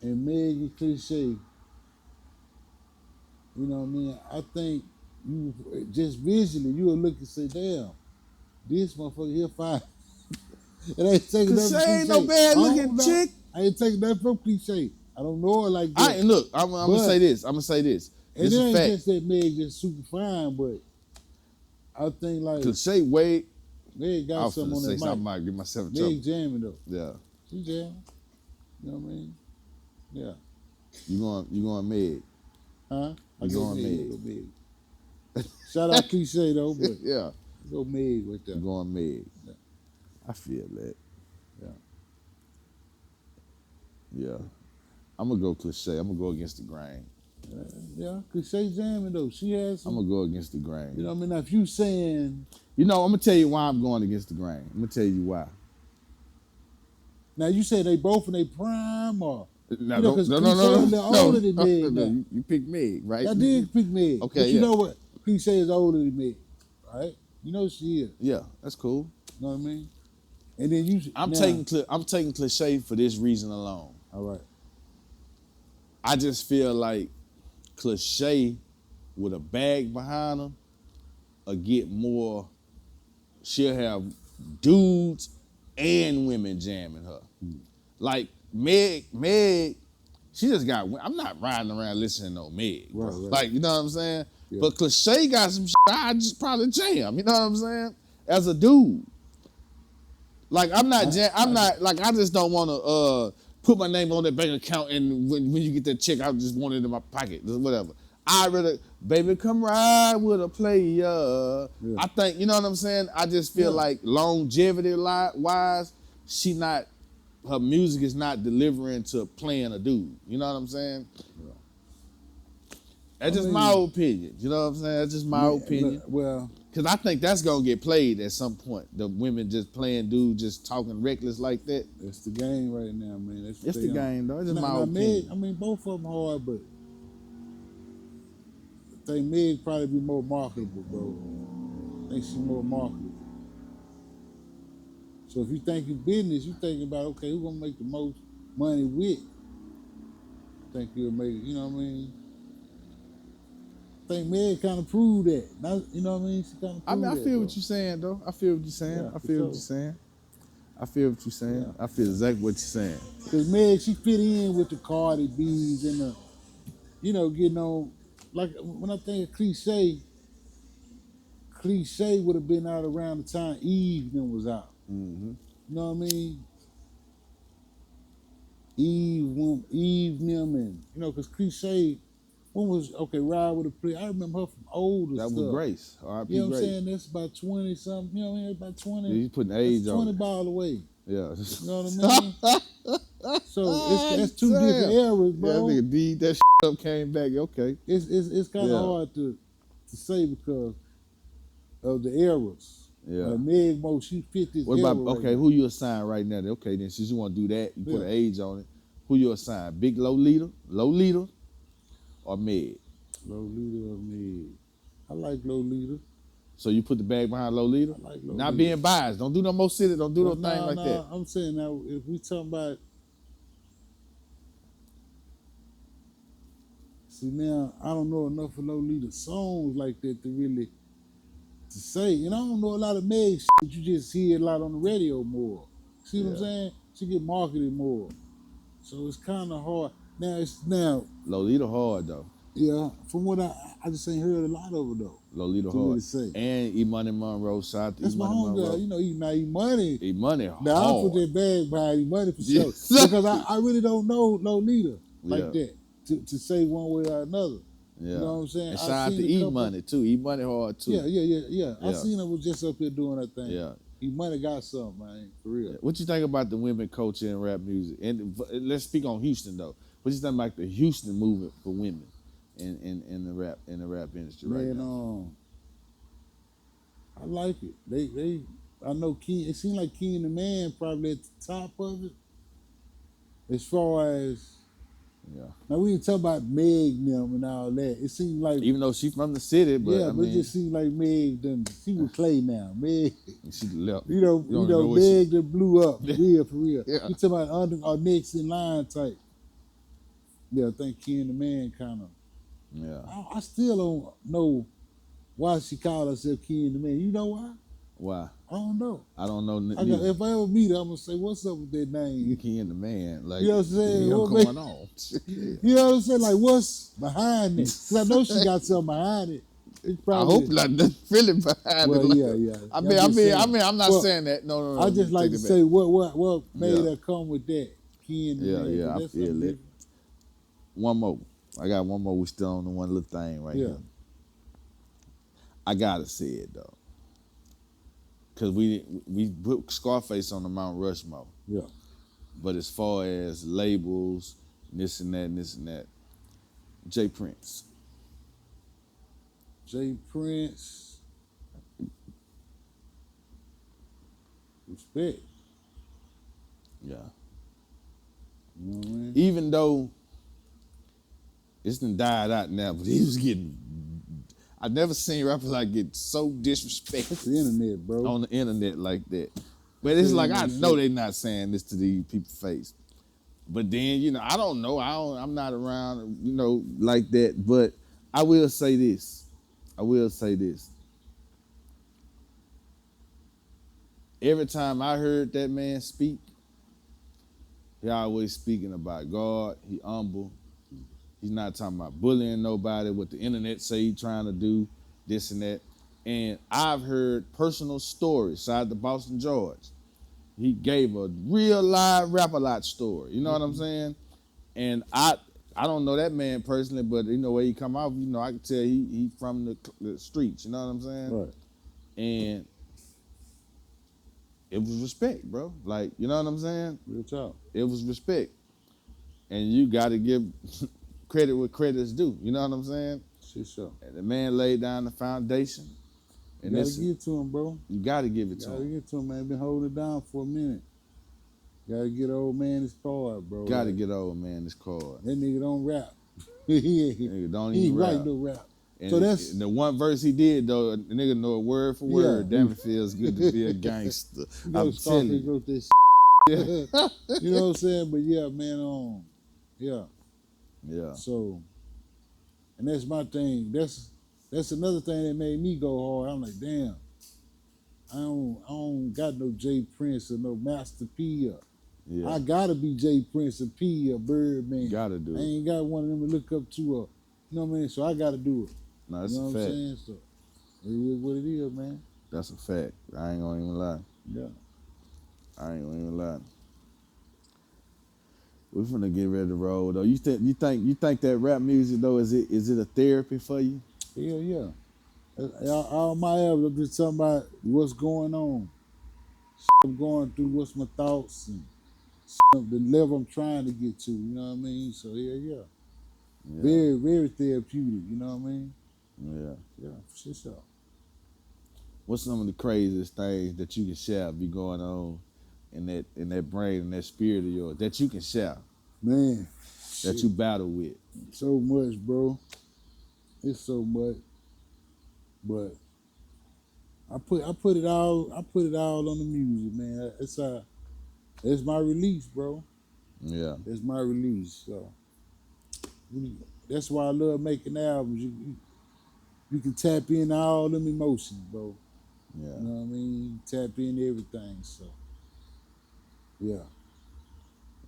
and Megan Cliche, you know what I mean? I think you just visually you will look and say, damn, this motherfucker here fine. It ain't taking nothing from Cliche. Ain't no bad looking chick. I ain't taking nothing from Cliche. I don't know her like that. I'm gonna say this. And it ain't just that Meg just super fine, but I think like Cliche Meg got something on that mic. I might give myself a Meg trouble. jamming though. Yeah. She jamming. You know what I mean? Yeah. You going Meg? Huh? You going Meg. Shout out Cliche though, but yeah. Go Meg with that. You going Meg? Yeah. I feel that. Yeah. Yeah. I'm gonna go Cliche. I'm gonna go against the grain. Yeah, Cliche jamming though. She has some. I'm gonna go against the grain. You know what I mean? Now, if you saying, I'm gonna tell you why I'm going against the grain. I'm gonna tell you why. Now you say they both in their prime, or no. Older than Meg. No, you picked Meg, right? I did pick Meg. Okay, but you know what? Cliche is older than Meg, right? You know she is. Yeah, that's cool. You know what I mean? And then I'm taking Cliche for this reason alone. All right. I just feel like Cliche with a bag behind him or get more she'll have dudes and women jamming her. Like Meg, she just got. I'm not riding around listening to no Meg, bro. Right. Like, you know what I'm saying? Yeah. But Cliche got some shit I just probably jam. You know what I'm saying? As a dude, like I'm not. I just don't want to put my name on that bank account, and when you get that check, I just want it in my pocket, whatever. I rather, baby, come ride with a player. Yeah. I think, you know what I'm saying? I just feel like longevity wise, her music is not delivering to playing a dude. You know what I'm saying? Yeah. That's just my opinion. You know what I'm saying? That's just my opinion. Well, because I think that's gonna get played at some point. The women just playing dudes, just talking reckless like that. It's the game right now, man. It's the game, though. It's just my opinion. I mean, both of them hard, but I think Meg probably be more marketable, bro. I think she's more marketable. So if you think in business, you thinking about, okay, who's gonna make the most money with? I think you'll make it, you know what I mean? I think Meg kind of proved that. Now, you know what I mean? She kind of proved that. I feel what you're saying, though. I feel what you're saying. Yeah, I feel what you're saying. I feel what you're saying. Yeah. I feel exactly what you're saying. Because Meg, she fit in with the Cardi B's and the, you know, getting on, like when I think of Cliche would have been out around the time Eve then was out. Mm-hmm. You know what I mean? Eve them, and you know, because Cliche, when was Ride with a Player? I remember her from older stuff. That was Grace. R.I.P. You know what Grace. I'm saying? That's about 20 something. You know what I mean? About 20. Yeah, you putting age on 20 ball away. Yeah. You know what I mean? So that's two different eras, bro. Yeah, nigga D that up came back. Okay. It's kind of hard to say because of the eras. Yeah. Meg Mo, she fit this era. Okay, who you assign right now? Okay, then since you want to do that, you put an age on it. Who you assign? Big Lolita, or Meg? Lolita or Meg? I like Lolita. So you put the bag behind Lolita? I like Lolita. Not being biased. Don't do no more city. Don't do no thing like that. I'm saying now, if we talking about, see now, I don't know enough of Lolita songs like that to really to say. And I don't know a lot of Meg shit, but you just hear a lot on the radio more. See what I'm saying? She get marketed more. So it's kind of hard. Now Lolita hard though. Yeah, from what I just ain't heard a lot of it though. Lolita hard. Really say. And E-Money Monroe, shout out to E-Money Monroe. You know, E-Money. E-Money hard. Now I'll put that bag behind E-Money for sure. Because I really don't know Lolita like that to say one way or another. Yeah. You know what I'm saying? And shout out to E-Money too. E-Money hard too. Yeah. I seen her was just up here doing her thing. Yeah. E-Money got something, man, for real. What you think about the women culture in rap music? And let's speak on Houston though. What you think about the Houston movement for women in the rap industry right now? I like it. I know King. It seemed like King the Man probably at the top of it. As far as now we ain't talking about Meg them and all that. It seemed like even though she's from the city, but it just seemed like Meg done. She was Clay now. Meg, she left. You know, Meg that blew up for real. Yeah. You talking about under or next in line type. Yeah, I think King the Man kind of. Yeah. I still don't know why she called herself King the Man. You know why? Why? I don't know. I don't know. If I ever meet her, I'm gonna say, "What's up with that name?" King the Man. Like, you know what I'm saying? What's going on? You know what I'm saying? Like, what's behind it? Because I know she got something behind it. I hope not nothing really behind it. Yeah. I mean, I'm not saying that. No. I just like to say what made her come with that King the Man. Yeah, I feel it. One more. I got one more. We still on the one little thing right here. I gotta say it though, cause we put Scarface on the Mount Rushmore. Yeah. But as far as labels, this and that, J Prince. Respect. Yeah. You know what I mean? Even though it's done died out now, but he was getting. I've never seen rappers like get so disrespected. It's the internet, bro. On the internet like that. But it's like I know they're not saying this to these people's face. But then, I don't know. I'm not around, like that. But I will say this. every time I heard that man speak, he always speaking about God. He humble. He's not talking about bullying nobody, what the internet say he trying to do, this and that. And I've heard personal stories side the Boston George. He gave a real live Rap-A-Lot story. You know what I'm saying? And I don't know that man personally, but you know where he come out, I can tell he from the streets. You know what I'm saying? Right. And it was respect, bro. Like, you know what I'm saying? Real talk. It was respect. And you got to give credit where credit's due. You know what I'm saying? Shit, sure. And the man laid down the foundation. And you gotta give it to him, bro. You got to give it to Gotta him. give it to him, man. Been holding it down for a minute. Gotta get old man his card, bro. Got to get old man this card. That nigga don't rap. he Nigga don't ain't even rap. write no rap. And, So that's and the one verse he did though, the nigga know it word for word. Damn, it feels good to be a gangster. I'm telling you. Wrote this you know what I'm saying? But yeah, man, yeah. Yeah. So, and that's my thing. That's another thing that made me go hard. I'm like, damn, I don't got no J Prince or no Master P or Yeah. I gotta be J Prince or P or Birdman. Gotta do I it. ain't got one of them to look up to or you know what I mean? So I gotta do it. No, that's you know a what fact. I'm saying? So it is what it is, man. That's a fact. I ain't gonna even lie. Yeah. I ain't gonna even lie. We're finna get ready to roll though. You think that rap music though, is it a therapy for you? Hell yeah. All my albums, I'm just talking about what's going on. I'm going through, what's my thoughts and the level I'm trying to get to, you know what I mean? So yeah. Very, very therapeutic, you know what I mean? Yeah. Yeah, for sure. What's some of the craziest things that you can share be going on in that brain and that spirit of yours that you can share? Man. That you battle with? So much, bro. It's so much. But I put it all on the music, man. It's my release, bro. Yeah. It's my release. So that's why I love making albums. You can tap in all them emotions, bro. Yeah. You know what I mean? Tap in everything. So yeah.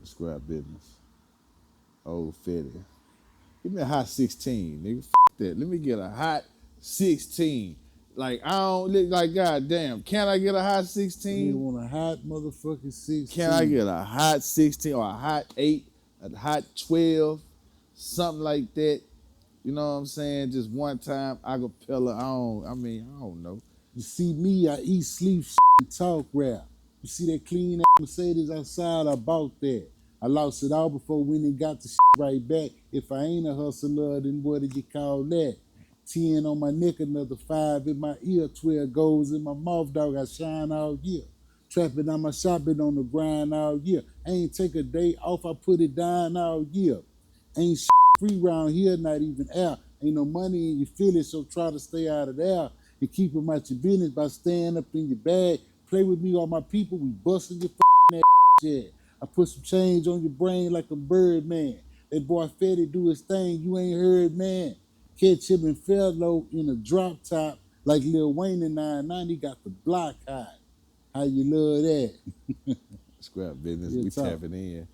Scrap business. Old Fetti. Give me a hot 16, nigga. That. Let me get a hot 16. Like, I don't look like, goddamn, can I get a hot 16? You want a hot motherfucking 16. Can I get a hot 16 or a hot 8, a hot 12, something like that? You know what I'm saying? Just one time, acapella. I don't know. You see me, I eat, sleep, and talk rap. You see that clean Mercedes outside, I bought that. I lost it all before when it got the right back. If I ain't a hustler, then what did you call that? 10 on my neck, another 5 in my ear, 12 goes in my mouth, dog. I shine all year. Trapping on my shopping on the grind all year. I ain't take a day off, I put it down all year. Ain't free round here, not even air. Ain't no money in your feelings, so try to stay out of there and keep them out your business by staying up in your bag. Play with me, all my people, we busting your ass. Yeah. I put some change on your brain like a bird, man. That boy Fetti do his thing, you ain't heard, man. Catch him in Fellow in a drop top like Lil Wayne in 990 got the block high. How you love that? Scrap business, we tapping in.